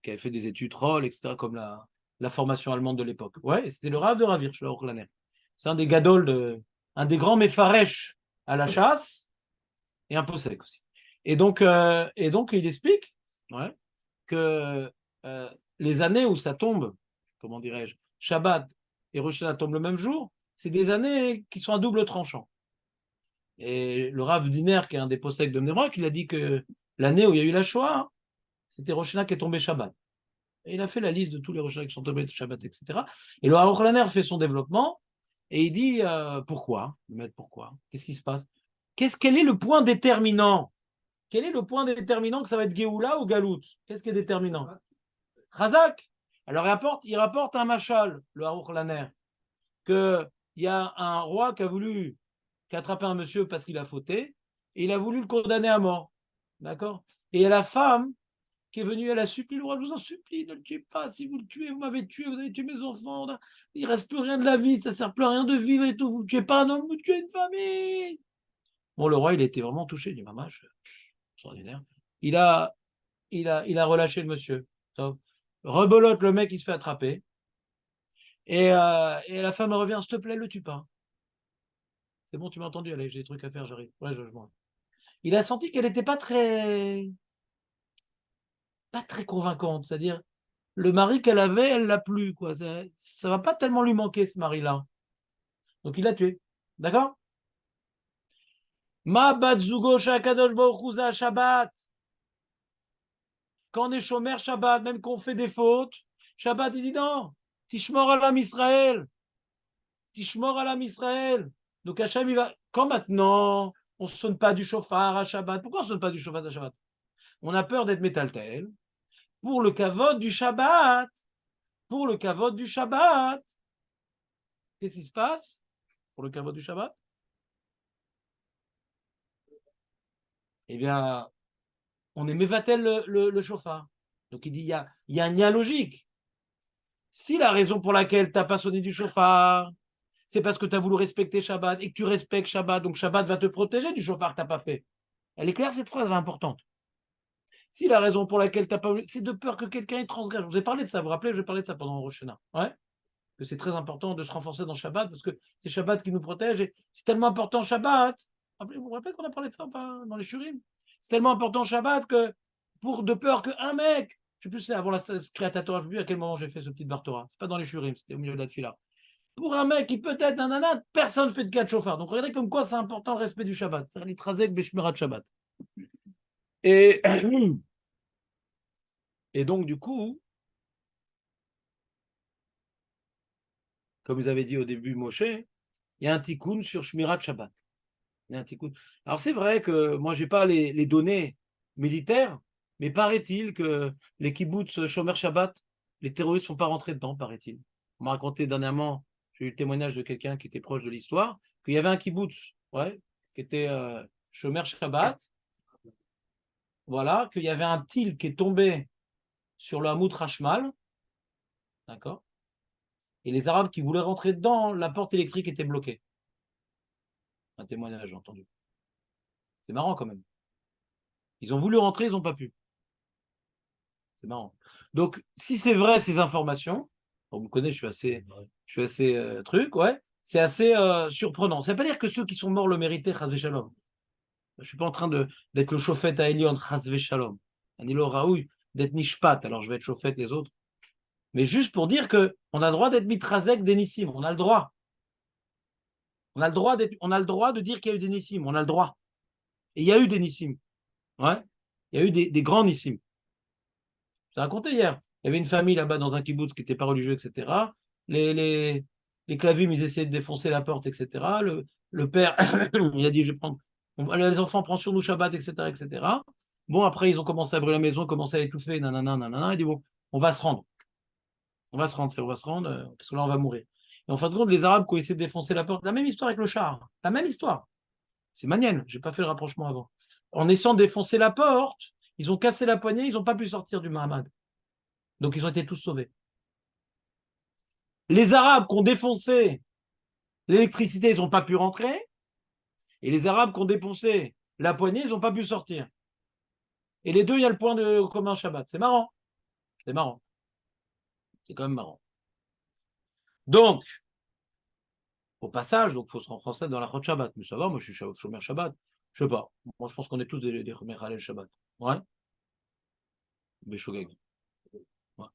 [SPEAKER 1] qui avait fait des études Roll, etc., comme la formation allemande de l'époque. Ouais, c'était le Rav de Rav Hirsch, le Aruch LaNer. C'est un des gadols, un des grands méfarèches à la chasse et un peu sec aussi. Et donc il explique que les années où ça tombe, comment dirais-je, Shabbat et Rosh Hashanah tombent le même jour, c'est des années qui sont à double tranchant. Et le Rav Diner, qui est un des possèques de Mnebrak, il a dit que l'année où il y a eu la Shoah, c'était Rosh Hashanah qui est tombé Shabbat. Et il a fait la liste de tous les Rosh Hashanah qui sont tombés Shabbat, etc. Et le Aruch LaNer fait son développement et il dit pourquoi, qu'est-ce qui se passe, quel est le point déterminant, quel est le point déterminant que ça va être Géoula ou Galout? Qu'est-ce qui est déterminant? Razak. Alors il rapporte un machal, le Aruch LaNer, qu'il y a un roi qui a attrapé un monsieur parce qu'il a fauté, et il a voulu le condamner à mort. D'accord? Et il y a la femme qui est venue, elle a supplié le roi, je vous en supplie, ne le tuez pas, si vous le tuez, vous m'avez tué, vous avez tué mes enfants, il ne reste plus rien de la vie, ça ne sert plus à rien de vivre et tout, vous ne tuez pas un homme, vous tuez une famille. Bon, le roi, il était vraiment touché, il dit, maman, extraordinaire. Il a relâché le monsieur. Donc, rebelote, le mec, il se fait attraper. Et la femme revient, s'il te plaît, le tue pas. C'est bon, tu m'as entendu, allez, j'ai des trucs à faire, j'arrive. Ouais, il a senti qu'elle n'était pas très convaincante. C'est-à-dire, le mari qu'elle avait, elle l'a plus, quoi. Ça va pas tellement lui manquer, ce mari-là. Donc, il l'a tué. D'accord? Ma bat zugo shakadosh baruch Shabbat. Quand on est chômeur Shabbat, même qu'on fait des fautes, Shabbat, il dit non, Tishmor alam Israël. Tishmor alam Israël. Donc Hachem, il va. Quand maintenant, on ne sonne pas du chauffard à Shabbat. Pourquoi on ne sonne pas du chauffard à Shabbat? On a peur d'être métaltel. Pour le kavod du Shabbat. Pour le kavod du Shabbat. Qu'est-ce qui se passe pour le kavod du Shabbat? Eh bien, on est mévatel le chauffard. Donc il dit, il y a un lien logique. Si la raison pour laquelle tu n'as pas sonné du chauffard, c'est parce que tu as voulu respecter Shabbat et que tu respectes Shabbat, donc Shabbat va te protéger du chauffard que tu n'as pas fait. Elle est claire, cette phrase, elle est importante. Si la raison pour laquelle tu n'as pas voulu, c'est de peur que quelqu'un transgresse. Je vous ai parlé de ça, vous vous rappelez, je vais parler de ça pendant Rosh Hashanah. Ouais, que c'est très important de se renforcer dans Shabbat parce que c'est Shabbat qui nous protège et c'est tellement important Shabbat. Vous vous rappelez qu'on a parlé de ça dans les Shurim? C'est tellement important Shabbat que de peur qu'un mec, je ne sais plus, c'est avant la créateur, je ne sais plus à quel moment j'ai fait ce petit Bartora. C'est pas dans les Shurim, c'était au milieu de la Tfila. Pour un mec qui peut-être nanana, personne ne fait de cas de chauffard. Donc regardez comme quoi c'est important le respect du Shabbat. C'est les Trazek Beshmirat Shabbat. Et, et donc du coup, comme vous avez dit au début, Moshe, il y a un tikkun sur Shmirat Shabbat. Il y a un tikkun. Alors c'est vrai que moi j'ai pas les données militaires, mais paraît-il que les kibbutz Shomer Shabbat, les terroristes ne sont pas rentrés dedans, paraît-il. On m'a raconté dernièrement, j'ai eu le témoignage de quelqu'un qui était proche de l'histoire, qu'il y avait un kibbutz, qui était Shomer Shabbat, voilà, qu'il y avait un til qui est tombé sur le Hamout Hashmal, d'accord, et les Arabes qui voulaient rentrer dedans, la porte électrique était bloquée. Un témoignage, j'ai entendu. C'est marrant quand même. Ils ont voulu rentrer, ils n'ont pas pu. C'est marrant. Donc, si c'est vrai ces informations, on me connaît, je suis assez truc, ouais, c'est assez surprenant. Ça ne veut pas dire que ceux qui sont morts le méritaient, Chazvé Shalom. Je ne suis pas en train d'être le chauffette à Elion, Chazvé Shalom. Anilo Raoui, d'être Nishpat, alors je vais être chauffette les autres. Mais juste pour dire qu'on a le droit d'être Mitrazek des Nissim, on a le droit. On a le droit de dire qu'il y a eu des Nissim, on a le droit. Et il y a eu des Nissim. Ouais. Il y a eu des grands Nissim. Je l'ai raconté hier. Il y avait une famille là-bas dans un kibbutz qui n'était pas religieux, etc. Les clavim, ils essayaient de défoncer la porte, etc. Le père, il a dit, je vais prendre. Les enfants, prennent sur nous Shabbat, etc., etc. Bon, après, ils ont commencé à brûler la maison, commencé à étouffer, nanana, nanana. Il dit, bon, on va se rendre. On va se rendre, parce que là, on va mourir. Et en fin de compte, les Arabes qui ont essayé de défoncer la porte, la même histoire avec le char. La même histoire. C'est manienne, je n'ai pas fait le rapprochement avant. en essayant de défoncer la porte, ils ont cassé la poignée, ils n'ont pas pu sortir du Mahamad. Donc ils ont été tous sauvés. Les Arabes qui ont défoncé l'électricité, ils n'ont pas pu rentrer. Et les Arabes qui ont défoncé la poignée, ils n'ont pas pu sortir. Et les deux, il y a le point de commun Shabbat. C'est marrant. C'est marrant. C'est quand même marrant. Donc, au passage, il faut se renforcer dans la Chod Shabbat. Mais ça va, moi je suis Shomer Shabbat. Je sais pas. Moi je pense qu'on est tous des Chomer Halel Shabbat. Ouais. Mais Shogeg. Ouais.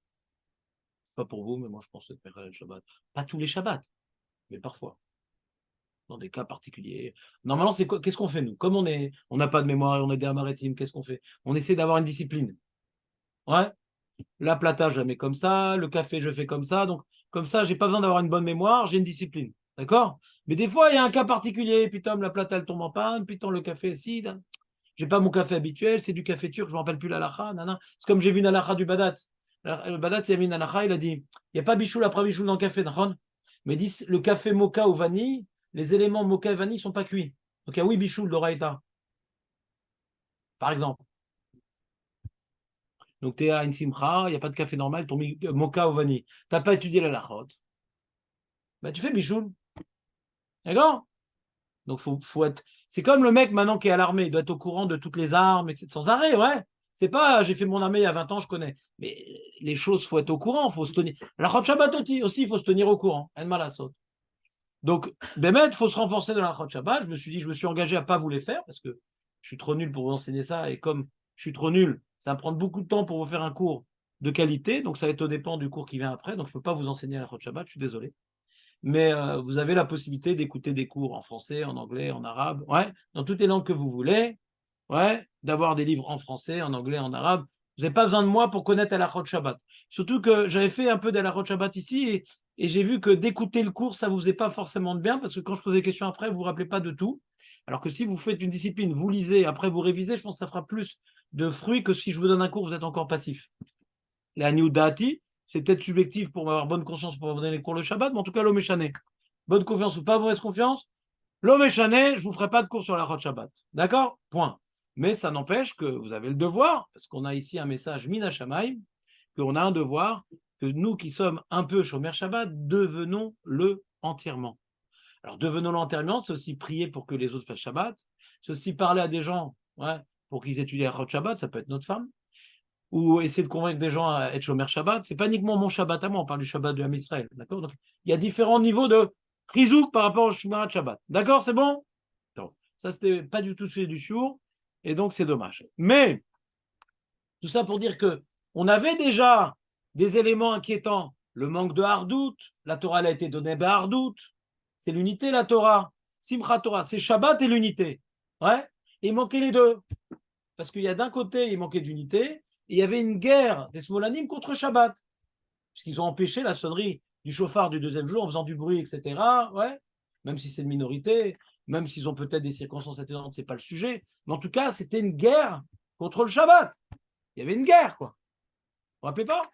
[SPEAKER 1] Pas pour vous, mais moi je pense être Halel Shabbat. Pas tous les Shabbats, mais parfois. Dans des cas particuliers. Normalement, c'est quoi? Qu'est-ce qu'on fait, nous? Comme on n'a pas de mémoire, on est des Amaretim, qu'est-ce qu'on fait? On essaie d'avoir une discipline. Ouais. La plata, je la mets comme ça. Le café, je fais comme ça. Donc, comme ça, j'ai pas besoin d'avoir une bonne mémoire, j'ai une discipline. D'accord? Mais des fois, il y a un cas particulier. Putain, la plata, elle tombe en panne. Putain, le café, si. J'ai pas mon café habituel, c'est du café turc, je ne me rappelle plus la lacha. C'est comme j'ai vu une lacha du Badat. Le Badat, il a mis une lacha, il a dit il n'y a pas bichoul après bichoul dans le café, d'accord? Mais il dit le café mocha ou vanille, les éléments mocha et vanille ne sont pas cuits. Donc, il y a oui bichoul d'oraïta, par exemple. Donc, tu es à une simcha, il n'y a pas de café normal, ton mocha ou vanille. Tu n'as pas étudié la lachot. Ben, tu fais bichoul. D'accord? Donc, faut être. C'est comme le mec maintenant qui est à l'armée, il doit être au courant de toutes les armes, etc. Sans arrêt, ouais. C'est pas j'ai fait mon armée il y a 20 ans, je connais. Mais les choses, il faut être au courant, il faut se tenir. La Chod Shabbat aussi, il faut se tenir au courant. Donc, Bémet, il faut se renforcer dans la Chod Shabbat. Je me suis engagé à ne pas vous les faire parce que je suis trop nul pour vous enseigner ça. Et comme je suis trop nul, ça va prendre beaucoup de temps pour vous faire un cours de qualité. Donc, ça va être au dépend du cours qui vient après. Donc, je ne peux pas vous enseigner la Chod Shabbat, je suis désolé. Mais vous avez la possibilité d'écouter des cours en français, en anglais, en arabe, ouais, dans toutes les langues que vous voulez, ouais, d'avoir des livres en français, en anglais, en arabe. Vous n'avez pas besoin de moi pour connaître Halachot Shabbat. Surtout que j'avais fait un peu d'Halachot Shabbat ici et j'ai vu que d'écouter le cours, ça ne vous faisait pas forcément de bien parce que quand je pose des questions après, vous ne vous rappelez pas de tout. Alors que si vous faites une discipline, vous lisez, après vous révisez, je pense que ça fera plus de fruits que si je vous donne un cours, vous êtes encore passif. La New Dati, c'est peut-être subjectif pour avoir bonne conscience pour vous donner les cours le Shabbat, mais en tout cas, l'homme échané. Bonne confiance ou pas mauvaise confiance, l'homme échané, je ne vous ferai pas de cours sur la Chod Shabbat. D'accord? Point. Mais ça n'empêche que vous avez le devoir, parce qu'on a ici un message Mina Shamaim, qu'on a un devoir, que nous qui sommes un peu Shomer Shabbat, devenons-le entièrement. Alors, devenons-le entièrement, c'est aussi prier pour que les autres fassent Shabbat, c'est aussi parler à des gens ouais, pour qu'ils étudient la Chod Shabbat, ça peut être notre femme, ou essayer de convaincre des gens à être Shomer Shabbat. C'est pas uniquement mon Shabbat à moi, on parle du Shabbat de Ham Israël. D'accord? Donc, il y a différents niveaux de Rizouk par rapport au Shomer Shabbat. D'accord? C'est bon? Donc, ça, c'était pas du tout sujet du jour, et donc c'est dommage. Mais, tout ça pour dire que on avait déjà des éléments inquiétants. Le manque de Hardout, la Torah elle a été donnée à Hardout, c'est l'unité la Torah. Simchat Torah, c'est Shabbat et l'unité. Ouais? Et il manquait les deux. Parce qu'il y a d'un côté, il manquait d'unité, et il y avait une guerre des Smolanim contre Shabbat. Puisqu'ils ont empêché la sonnerie du chauffard du deuxième jour en faisant du bruit, etc. Ouais, même si c'est une minorité, même s'ils ont peut-être des circonstances atténuantes, ce n'est pas le sujet. Mais en tout cas, c'était une guerre contre le Shabbat. Il y avait une guerre, quoi. Vous ne vous rappelez pas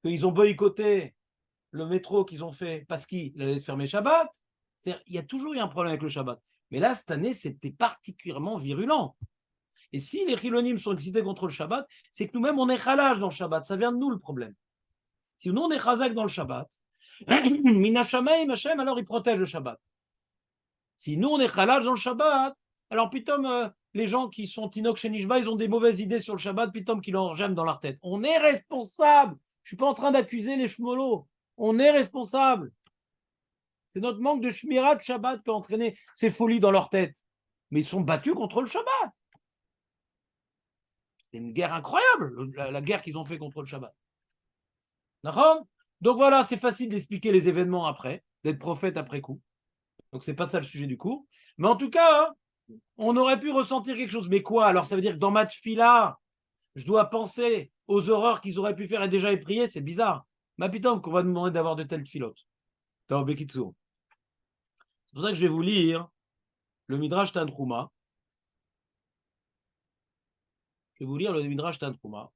[SPEAKER 1] qu'ils ont boycotté le métro qu'ils ont fait parce qu'il allait fermer Shabbat. Il y a toujours eu un problème avec le Shabbat. Mais là, cette année, c'était particulièrement virulent. Et si les Chilonim sont excités contre le Shabbat, c'est que nous-mêmes, on est halage dans le Shabbat. Ça vient de nous, le problème. Si nous, on est chazak dans le Shabbat, Minashamayim Hashem, alors il protège le Shabbat. Si nous, on est halage dans le Shabbat, alors pitom, les gens qui sont Tinok chez Nishba, ils ont des mauvaises idées sur le Shabbat, pitom, qui leur gênent dans leur tête. On est responsable. Je ne suis pas en train d'accuser les shmolos. On est responsable. C'est notre manque de shmirat Shabbat qui a entraîné ces folies dans leur tête. Mais ils sont battus contre le Shabbat. C'était une guerre incroyable, la guerre qu'ils ont fait contre le Shabbat. D'accord? Donc voilà, c'est facile d'expliquer les événements après, d'être prophète après coup. Donc c'est pas ça le sujet du cours. Mais en tout cas, on aurait pu ressentir quelque chose. Mais quoi? Alors ça veut dire que dans ma tfila, je dois penser aux horreurs qu'ils auraient pu faire et déjà prier, c'est bizarre. Ma putain, qu'on va nous demander d'avoir de telles tfilotes. C'est pour ça que je vais vous lire le Midrash Tantruma. Je vais vous lire le Midrash Tantruma.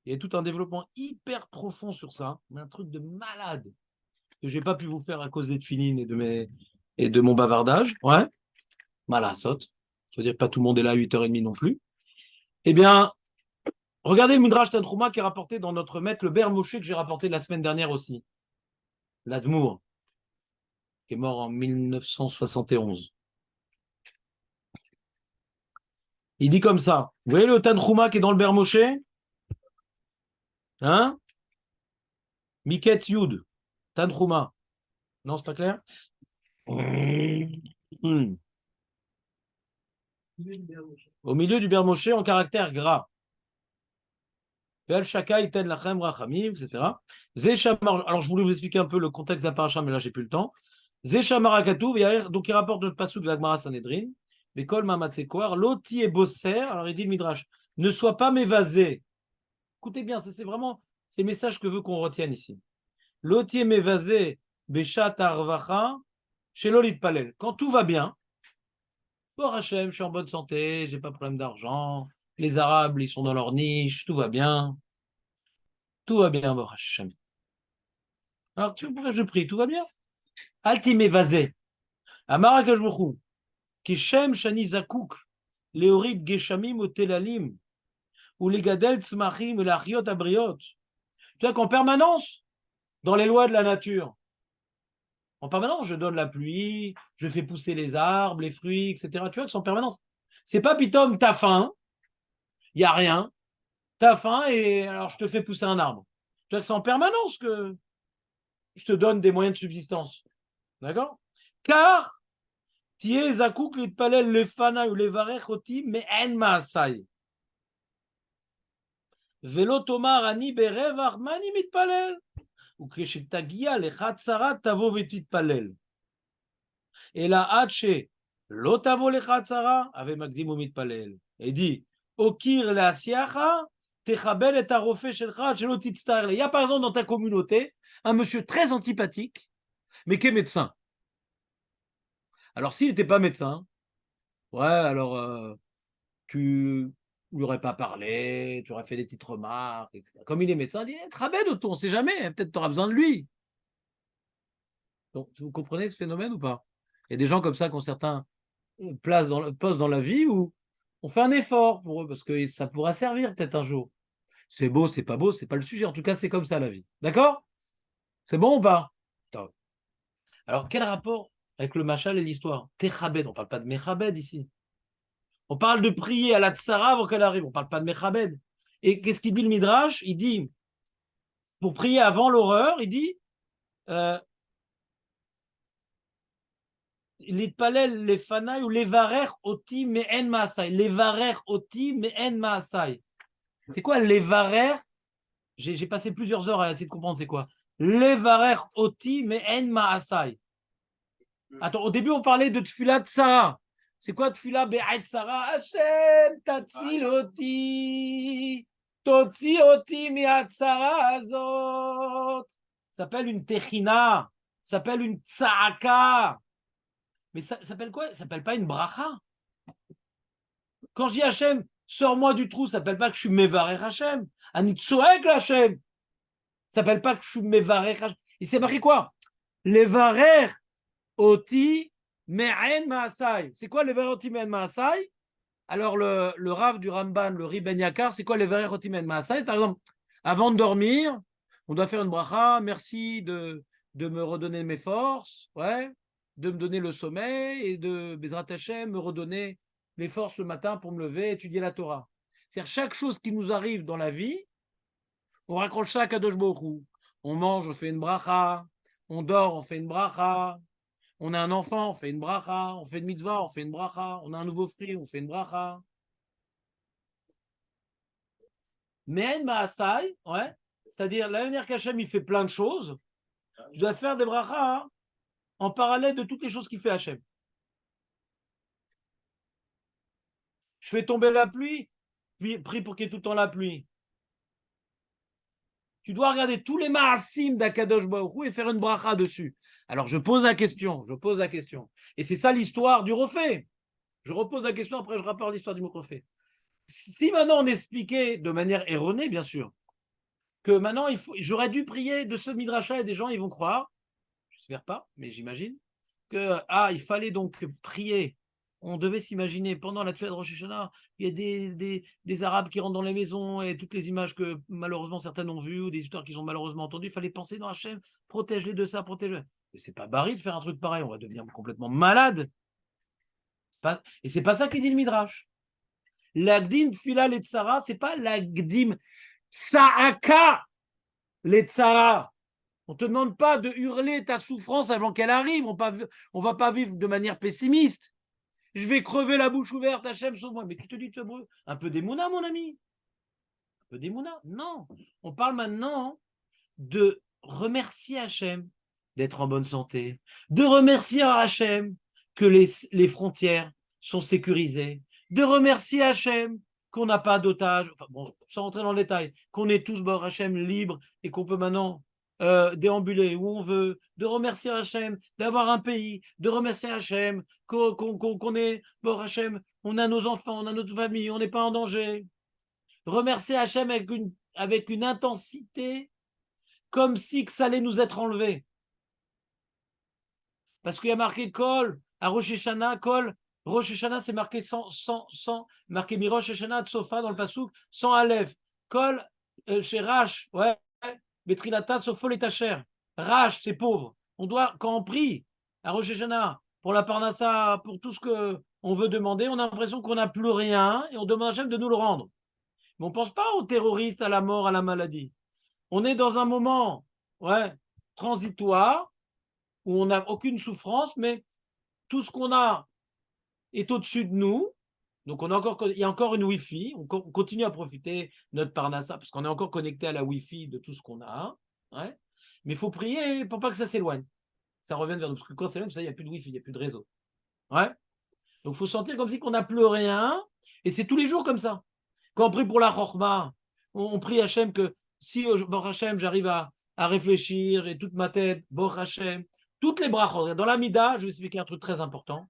[SPEAKER 1] Il y a tout un développement hyper profond sur ça, mais un truc de malade que je n'ai pas pu vous faire à cause des tfilines et de mon bavardage. Ouais, malasot. Je veux dire, pas tout le monde est là à 8h30 non plus. Eh bien, regardez le Midrash Tantrouma qui est rapporté dans notre maître, le Ber Moshe, que j'ai rapporté la semaine dernière aussi. L'Admour, qui est mort en 1971. Il dit comme ça. Vous voyez le Tantrouma qui est dans le Ber Moshe? Hein? Miketz Yud. Tantrouma. Non, c'est pas clair? Au milieu du Ber Moshe en caractère gras. Etc. Alors, je voulais vous expliquer un peu le contexte de la paracha, mais là, j'ai plus le temps. Donc, il rapporte le pasuk de la Gemara Sanhedrin. Mais kol mamatzekoar, loti et bosser. Alors, il dit le Midrash, ne sois pas mévasé. Écoutez bien, c'est vraiment ces messages que veut qu'on retienne ici. Loti et mévasé, beshat arvacha, chez Lolit Palel. Quand tout va bien, bon, Hachem, je suis en bonne santé, j'ai pas de problème d'argent, les Arabes, ils sont dans leur niche, tout va bien. Tout va bien, Baruch Hashem. Alors, tu vois pourquoi je prie? Tout va bien. Altime vasé. Amara Kajbuchu. Kishem Shani Zakouk. Léorid Geshamim ou Telalim. Ou les Gadel Tzmachim ou l'Achiot Abriot. Tu vois qu'en permanence, dans les lois de la nature, en permanence, je donne la pluie, je fais pousser les arbres, les fruits, etc. Tu vois que c'est en permanence. C'est pas pitom, t'as faim, il n'y a rien, t'as faim et alors je te fais pousser un arbre. Tu vois que c'est en permanence que je te donne des moyens de subsistance. D'accord? Car, tiye zakouk litpalel lefana ou levarech oti me'en ma'asai. Velo tomar ani berevach mani mitpalel. Ou כשתגיע לך צרה תבוא ותתפלל. אלא עד שלא תבוא לך צרה, הווה מקדים ומתפלל. Et dit, okir לעשייך, תכבד את הרופא שלך עד שלא תצטער. Il y a par exemple dans ta communauté un monsieur très antipathique, mais qui est médecin. Alors, s'il n'était pas médecin, ouais, alors tu lui aurais pas parlé, tu aurais fait des petites remarques, etc. Comme il est médecin, il dit Trabed, on ne sait jamais, peut-être tu auras besoin de lui. Donc, vous comprenez ce phénomène ou pas? Il y a des gens comme ça qui ont certains postes dans la vie où on fait un effort pour eux parce que ça pourra servir peut-être un jour. C'est beau, c'est pas beau, c'est pas le sujet. En tout cas, c'est comme ça la vie. D'accord? C'est bon ou pas? Alors, quel rapport avec le machal et l'histoire? Techabed, on ne parle pas de Mechabed ici. On parle de prier à la tsara avant qu'elle arrive. On ne parle pas de Mechabed. Et qu'est-ce qu'il dit le Midrash? Il dit, pour prier avant l'horreur, il dit L'itpalel lefanaï ou levarer oti me'en ma'asai. Levarer oti me'en ma'asai. C'est quoi levarer? J'ai passé plusieurs heures à essayer de comprendre c'est quoi. Levarer oti me'en ma'asai. Attends, au début, on parlait de Tfilat Tsara. C'est quoi Tfilat Be'at Tsara? Hashem, Tatsil oti. Totsi oti mi'at Tsara azot. Ça s'appelle une Techina. Ça s'appelle une Tsa'aka. Mais ça s'appelle quoi? Ça s'appelle pas une bracha. Quand je dis Hachem, sors-moi du trou, ça s'appelle pas que je suis Mevarer Hachem. Anitsoek Hachem. Ça s'appelle pas que je suis Mevarer Hachem. Il s'est marqué quoi? Levarer oti me'en ma'asai. C'est quoi Levarer oti me'en ma'asai? Alors le Rav du Ramban, le Ri Ben Yakar, c'est quoi Levarer oti me'en ma'asai? Par exemple, avant de dormir, on doit faire une bracha. Merci de me redonner mes forces. Ouais. De me donner le sommeil et de Bezrat Hashem me redonner les forces le matin pour me lever et étudier la Torah. C'est-à-dire chaque chose qui nous arrive dans la vie, on raccroche ça à Kadosh Baruch Hu. On mange, on fait une bracha. On dort, on fait une bracha. On a un enfant, on fait une bracha. On fait une mitzvah, on fait une bracha. On a un nouveau fruit, on fait une bracha. Mais Maasai, ouais, c'est-à-dire la manière qu'Hachem il fait plein de choses, tu dois faire des brachas hein, en parallèle de toutes les choses qu'il fait Hachem. Je fais tomber la pluie, puis prie pour qu'il y ait tout le temps la pluie. Tu dois regarder tous les ma'asim d'Akadosh Baruch Hu et faire une bracha dessus. Alors je pose la question. Et c'est ça l'histoire du refait. Je repose la question, après je rapporte l'histoire du mot refait. Si maintenant on expliquait de manière erronée, bien sûr, que maintenant j'aurais dû prier de ce midrasha et des gens ils vont croire, j'espère pas, mais j'imagine, que il fallait donc prier on devait s'imaginer, pendant la fête de Rosh Hashanah, il y a des Arabes qui rentrent dans les maisons et toutes les images que malheureusement certaines ont vues ou des histoires qu'ils ont malheureusement entendues, il fallait penser dans Hachem, protège-les de ça, protège-les. Mais c'est pas baril de faire un truc pareil, on va devenir complètement malade. Et c'est pas ça qu'il dit le Midrash. L'agdim fila letzara, c'est pas l'agdim saaka letzara. On ne te demande pas de hurler ta souffrance avant qu'elle arrive. On ne va pas vivre de manière pessimiste. Je vais crever la bouche ouverte, Hachem, sauve-moi. Mais qui te dit de un peu d'émouna, mon ami? Un peu d'émouna? Non. On parle maintenant de remercier Hachem d'être en bonne santé, de remercier Hachem que les frontières sont sécurisées, de remercier Hachem qu'on n'a pas d'otages, enfin, bon, sans rentrer dans le détail, qu'on est tous, Baruch Hachem, libres et qu'on peut maintenant déambuler où on veut, de remercier Hachem d'avoir un pays, de remercier Hachem qu'on est, Baruch Hachem, on a nos enfants, on a notre famille, on n'est pas en danger. Remercier Hachem avec une intensité comme si que ça allait nous être enlevé. Parce qu'il y a marqué Kol, à Rosh Hashanah, Kol, Rosh Hashanah, c'est marqué marqué Mi Rosh Hashanah de Sofa dans le Passouk, sans Aleph. Kol, chez Rash, ouais, Betrilata, Sofol et Tacher. Rash, c'est pauvre. On doit, quand on prie à Rosh Hashanah, pour la Parnassa, pour tout ce qu'on veut demander, on a l'impression qu'on n'a plus rien et on demande à Hachem de nous le rendre. Mais on ne pense pas aux terroristes, à la mort, à la maladie. On est dans un moment transitoire où on n'a aucune souffrance, mais tout ce qu'on a est au-dessus de nous. Donc, il y a encore une Wi-Fi. On continue à profiter de notre Parnassa parce qu'on est encore connecté à la Wi-Fi de tout ce qu'on a. Ouais. Mais il faut prier pour pas que ça s'éloigne. Ça revienne vers nous. Parce que quand c'est même ça, il n'y a plus de Wi-Fi, il n'y a plus de réseau. Ouais. Donc, il faut sentir comme si on n'a plus rien. Et c'est tous les jours comme ça. Quand on prie pour la Chorma, on prie Hachem que si, Baruch Hachem, j'arrive à réfléchir, j'ai toute ma tête, Baruch Hachem, toutes les brachot. Dans l'Amida, je vais vous expliquer un truc très important,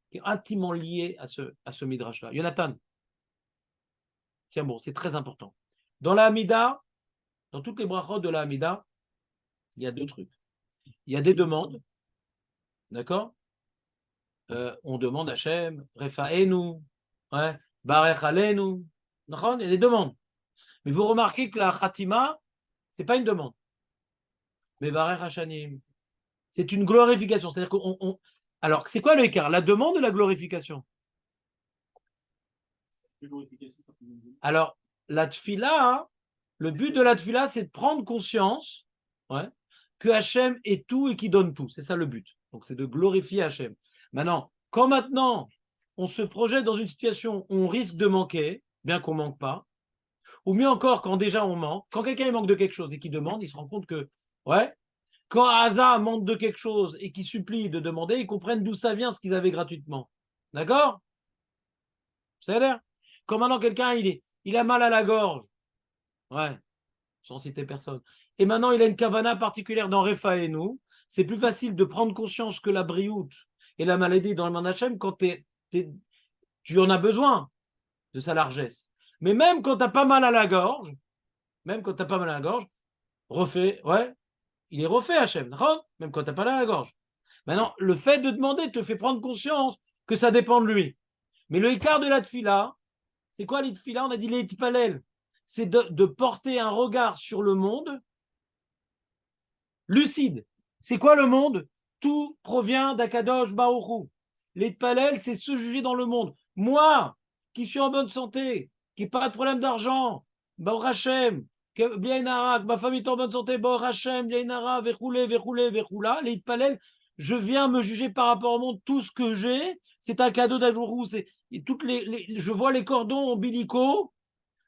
[SPEAKER 1] qui est intimement lié à ce midrash-là. Jonathan, tiens bon, c'est très important. Dans l'Amida, dans toutes les brachot de l'Amida, il y a deux trucs. Il y a des demandes, d'accord? On demande Hachem, Refaenu, ouais, Barech Aleinu, il y a des demandes. Mais vous remarquez que la Khatima, ce n'est pas une demande. Mais Barech Hashanim, c'est une glorification. C'est-à-dire qu'on. Alors, c'est quoi le écart? La demande ou la glorification? Alors, la tfila, le but de la tfila, c'est de prendre conscience que Hachem est tout et qui donne tout. C'est ça le but. Donc, c'est de glorifier Hachem. Maintenant, on se projette dans une situation où on risque de manquer, bien qu'on ne manque pas, ou mieux encore, quand déjà on manque, quand quelqu'un manque de quelque chose et qu'il demande, il se rend compte que, quand Asa manque de quelque chose et qu'il supplie de demander, ils comprennent d'où ça vient ce qu'ils avaient gratuitement. D'accord? Ça a l'air. Quand maintenant quelqu'un, il a mal à la gorge, sans citer personne, et maintenant il a une kavana particulière dans Refa et nous, c'est plus facile de prendre conscience que la brioute et la maladie dans le monde Hachem quand tu en as besoin de sa largesse. Mais même quand tu n'as pas mal à la gorge, refait, il est refait Hachem, même quand tu n'as pas mal à la gorge. Maintenant, le fait de demander te fait prendre conscience que ça dépend de lui. Mais le écart de la tfila, c'est quoi les tfila? On a dit les tipalel. C'est de porter un regard sur le monde lucide. C'est quoi le monde? Tout provient d'Akadosh Baruch Hu. Les tfalel, c'est se juger dans le monde. Moi, qui suis en bonne santé, qui n'ai pas de problème d'argent, Baruch Hashem, que ma famille est en bonne santé, Baruch Hashem, Blienara, Vechoulé, les Itpalel, je viens me juger par rapport au monde, tout ce que j'ai, c'est un cadeau d'Ajourou, je vois les cordons ombilicaux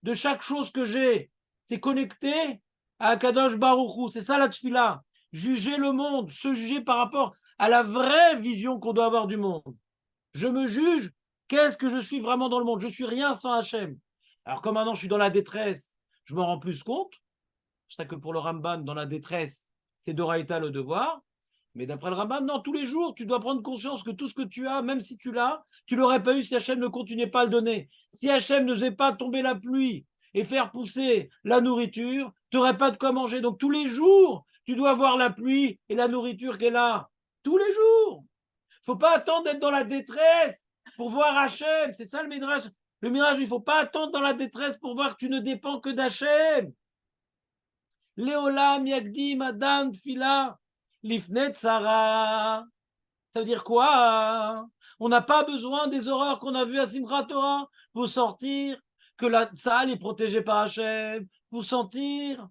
[SPEAKER 1] de chaque chose que j'ai, c'est connecté à Kadosh Baruch Hu, c'est ça la tfila, juger le monde, se juger par rapport à la vraie vision qu'on doit avoir du monde. Je me juge, qu'est-ce que je suis vraiment dans le monde? Je suis rien sans Hachem. Alors comme maintenant je suis dans la détresse, je m'en rends plus compte. C'est ça que pour le Ramban, dans la détresse, c'est d'Oraïta le devoir. Mais d'après le Ramban, non, tous les jours, tu dois prendre conscience que tout ce que tu as, même si tu l'as, tu ne l'aurais pas eu si Hachem ne continuait pas à le donner. Si Hachem ne faisait pas tomber la pluie et faire pousser la nourriture, tu n'aurais pas de quoi manger. Donc tous les jours, tu dois avoir la pluie et la nourriture qui est là. Tous les jours. Il faut pas attendre d'être dans la détresse pour voir Hachem. C'est ça le Midrash. Le Midrash, il ne faut pas attendre dans la détresse pour voir que tu ne dépends que d'Hachem. Léolam Yagdim Adam Tfila Lifnet Sarah. Ça veut dire quoi? On n'a pas besoin des horreurs qu'on a vues à Simchat Torah pour sortir que la salle est protégée par Hachem, pour sentir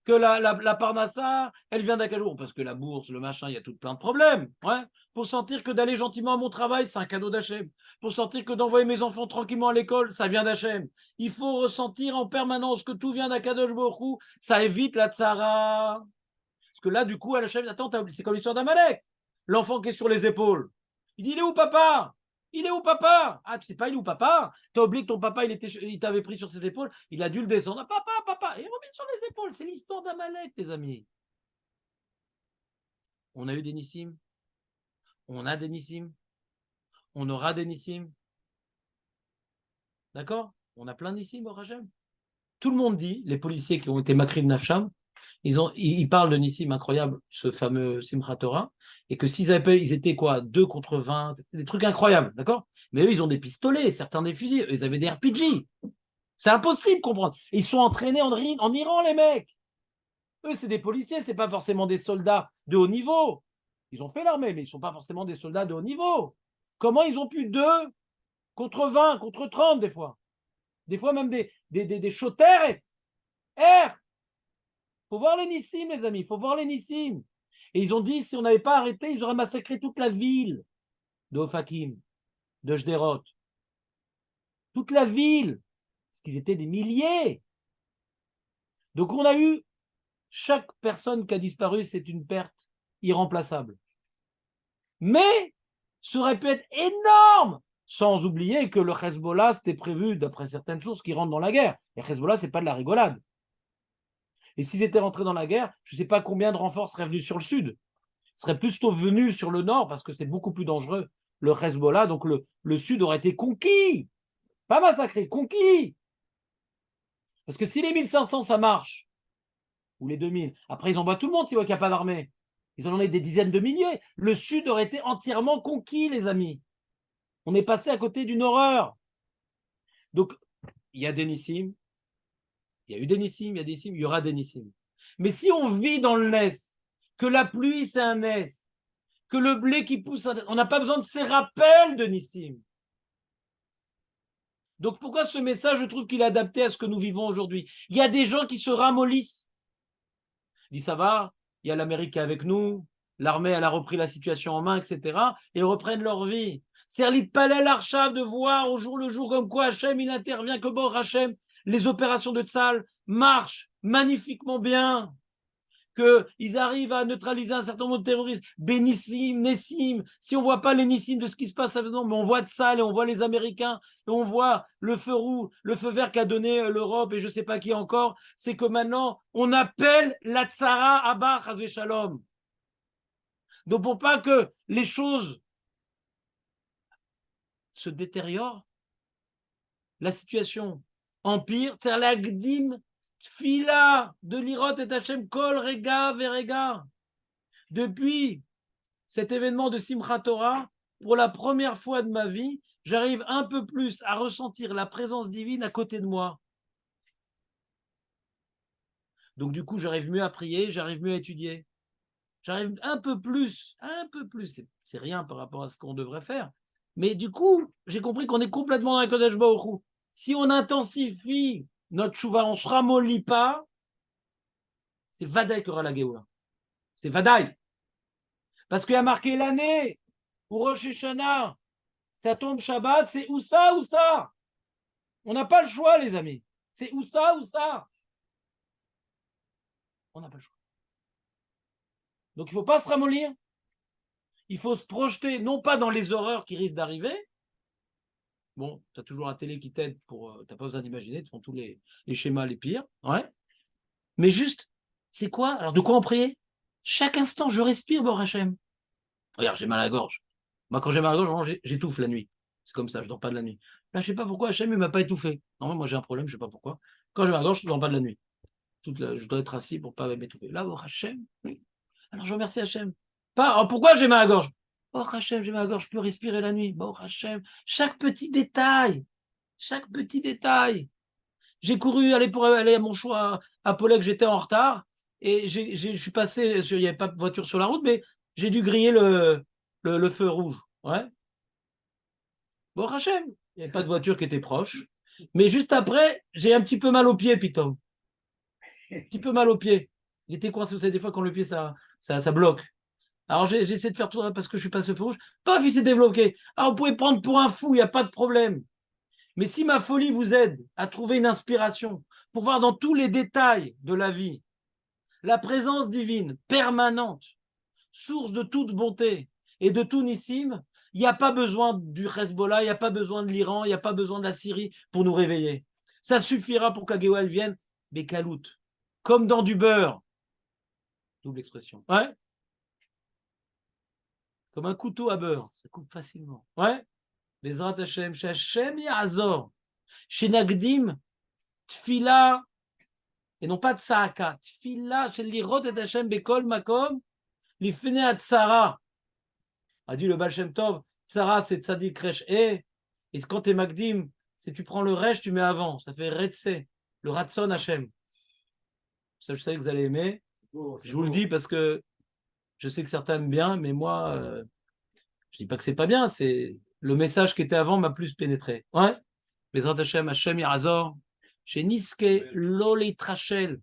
[SPEAKER 1] que la Parnassa, elle vient d'Akadour, parce que la bourse, le machin, il y a tout plein de problèmes. Ouais. Pour sentir que d'aller gentiment à mon travail, c'est un cadeau d'Hachem. Pour sentir que d'envoyer mes enfants tranquillement à l'école, ça vient d'Hachem. Il faut ressentir en permanence que tout vient d'Akadosh Baruch Hu, ça évite la tsara. Parce que là, du coup, Hachem, attends, c'est comme l'histoire d'Amalek. L'enfant qui est sur les épaules. Il dit, il est où papa? Il est où papa? Ah, tu sais pas, il est où papa? T'as oublié que ton papa, il t'avait pris sur ses épaules, il a dû le descendre. Ah, papa, et remet sur les épaules. C'est l'histoire d'Amalek, les amis. On a eu des Nissim. On a des Nissim. On aura des Nissim. D'accord? On a plein de Nissim au Hachem. Tout le monde dit, les policiers qui ont été Makrim Nafsham, ils parlent de Nissim incroyable, ce fameux Simchat Torah, et que s'ils étaient quoi, 2 contre 20, des trucs incroyables, d'accord? Mais eux, ils ont des pistolets, certains des fusils, ils avaient des RPG. C'est impossible de comprendre. Ils sont entraînés en Iran, les mecs. Eux, c'est des policiers, c'est pas forcément des soldats de haut niveau. Ils ont fait l'armée, mais ils ne sont pas forcément des soldats de haut niveau. Comment ils ont pu 2 contre 20, contre 30 des fois? Des fois même des shooters. Il faut voir les Nissim, les amis, il faut voir les Nissim. Et ils ont dit, si on n'avait pas arrêté, ils auraient massacré toute la ville de Ofakim, de Jderot. Toute la ville, parce qu'ils étaient des milliers. Donc on a eu, chaque personne qui a disparu, c'est une perte irremplaçable. Mais ça aurait pu être énorme, sans oublier que le Hezbollah, c'était prévu, d'après certaines sources, qu'ils rentrent dans la guerre. Et Hezbollah, ce n'est pas de la rigolade. Et s'ils étaient rentrés dans la guerre, je ne sais pas combien de renforts seraient venus sur le sud. Ils seraient plutôt venus sur le nord, parce que c'est beaucoup plus dangereux, le Hezbollah. Donc le sud aurait été conquis. Pas massacré, conquis. Parce que si les 1500, ça marche, ou les 2000, après ils envoient tout le monde s'ils voient qu'il n'y a pas d'armée. Ils en ont des dizaines de milliers. Le sud aurait été entièrement conquis, les amis. On est passé à côté d'une horreur. Donc, il y a des Nissim, il y a eu des Nissim, il y a des Nissim, il y aura des Nissim. Mais si on vit dans le Ness, que la pluie c'est un Ness, que le blé qui pousse, on n'a pas besoin de ces rappels de Nissim. Donc pourquoi ce message, je trouve qu'il est adapté à ce que nous vivons aujourd'hui? Il y a des gens qui se ramollissent. Ils disent ça va, il y a l'Amérique avec nous, l'armée elle a repris la situation en main, etc. Et reprennent leur vie. Serlit Palel Archav de voir au jour le jour comme quoi Hachem il intervient, que bon Hachem, les opérations de Tzal marchent magnifiquement bien, qu'ils arrivent à neutraliser un certain nombre de terroristes. Bénissim, Nessim, si on ne voit pas les Nissim de ce qui se passe maintenant, mais on voit Tzal et on voit les Américains, et on voit le feu rouge, le feu vert qu'a donné l'Europe et je ne sais pas qui encore, c'est que maintenant, on appelle la Tzara Abba Chazve Shalom. Donc pour pas que les choses se détériorent, la situation empire, c'est la Gdim Tfila de l'Irot et Hachem Kol Rega Verega. Depuis cet événement de Simchat Torah, pour la première fois de ma vie, j'arrive un peu plus à ressentir la présence divine à côté de moi. Donc du coup, j'arrive mieux à prier, j'arrive mieux à étudier. J'arrive un peu plus, c'est rien par rapport à ce qu'on devrait faire. Mais du coup, j'ai compris qu'on est complètement dans la Kodesh Baruch Hu. Si on intensifie notre chouva, on ne se ramollit pas, c'est Vadaï qui aura la Géoula. C'est Vadaï. Parce qu'il y a marqué l'année pour Rosh Hashanah. Ça tombe Shabbat, c'est ou ça ou ça. On n'a pas le choix, les amis. C'est ou ça ou ça. On n'a pas le choix. Donc il ne faut pas se ramollir. Il faut se projeter, non pas dans les horreurs qui risquent d'arriver. Bon, tu as toujours un télé qui t'aide pour. Tu n'as pas besoin d'imaginer, ils te font tous les schémas les pires. Ouais. Mais juste, c'est quoi? Alors de quoi on priait? Chaque instant, je respire, Bor Hachem. Regarde, j'ai mal à la gorge. Moi, quand j'ai mal à la gorge, j'étouffe la nuit. C'est comme ça, je ne dors pas de la nuit. Là, je ne sais pas pourquoi Hachem ne m'a pas étouffé. Non, moi, j'ai un problème, je ne sais pas pourquoi. Quand j'ai mal à la gorge, je ne dors pas de la nuit. Je dois être assis pour ne pas m'étouffer. Là, Bor Hachem. Alors, je remercie Hachem. Pas, pourquoi j'ai mal à la gorge? Oh Hachem, j'ai ma gorge, je peux respirer la nuit. Bon Hachem, chaque petit détail. J'ai couru aller pour aller à mon choix à Polek, j'étais en retard et je suis passé, il n'y avait pas de voiture sur la route, mais j'ai dû griller le feu rouge. Ouais. Bon Hachem, il n'y avait pas de voiture qui était proche. Mais juste après, j'ai un petit peu mal au pied, Pitom. Un petit peu mal au pied. Il était coincé, vous savez, des fois, quand le pied, ça bloque. Alors, j'ai essayé de faire tout parce que je suis passé au feu rouge. Paf, il s'est débloqué. Alors, vous pouvez prendre pour un fou, il n'y a pas de problème. Mais si ma folie vous aide à trouver une inspiration pour voir dans tous les détails de la vie la présence divine permanente, source de toute bonté et de tout nissim, il n'y a pas besoin du Hezbollah, il n'y a pas besoin de l'Iran, il n'y a pas besoin de la Syrie pour nous réveiller. Ça suffira pour qu'Agéouel vienne, mais caloute, comme dans du beurre. Double expression. Ouais. Comme un couteau à beurre, ça coupe facilement. Ouais. Les Hashem, chez Hashem Yazor, chez Nagdim, Tfila, et non pas Tsaaka, Tfila, chez l'Irot et Hashem Bekol Makom, l'Ifene Atzara. A dit le Baal Shem Tov, Tzara c'est Tzadik Resh et quand t'es Magdim, c'est tu prends le Resh, tu mets avant, ça fait Retse, le Ratson Hashem. Ça, je sais que vous allez aimer. Je vous le dis parce que je sais que certains aiment bien, mais moi, je dis pas que c'est pas bien, c'est le message qui était avant m'a plus pénétré. Ouais. Bezrat Hashem, Hashem Yirazor, chez Niske Loli Trachel.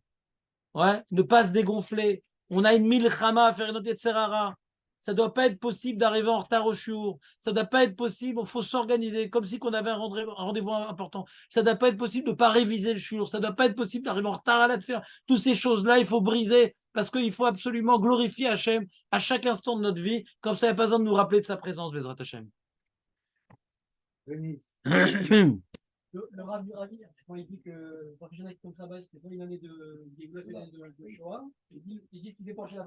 [SPEAKER 1] Ouais. Ne pas se dégonfler. On a une milchama à faire notre Yetzerara. Ça ne doit pas être possible d'arriver en retard au shiur. Ça ne doit pas être possible, il faut s'organiser comme si on avait un rendez-vous important. Ça ne doit pas être possible de ne pas réviser le shiur. Ça ne doit pas être possible d'arriver en retard à la faire. Toutes ces choses-là, il faut briser parce qu'il faut absolument glorifier Hachem à chaque instant de notre vie. Comme ça, il n'y a pas besoin de nous rappeler de sa présence, Bezrat Hachem.
[SPEAKER 3] Le Rav du Ravi, quand il dit que Baruch Hashem comme ça, c'est pas une année de Shoah, il dit ce qu'il fait pencher la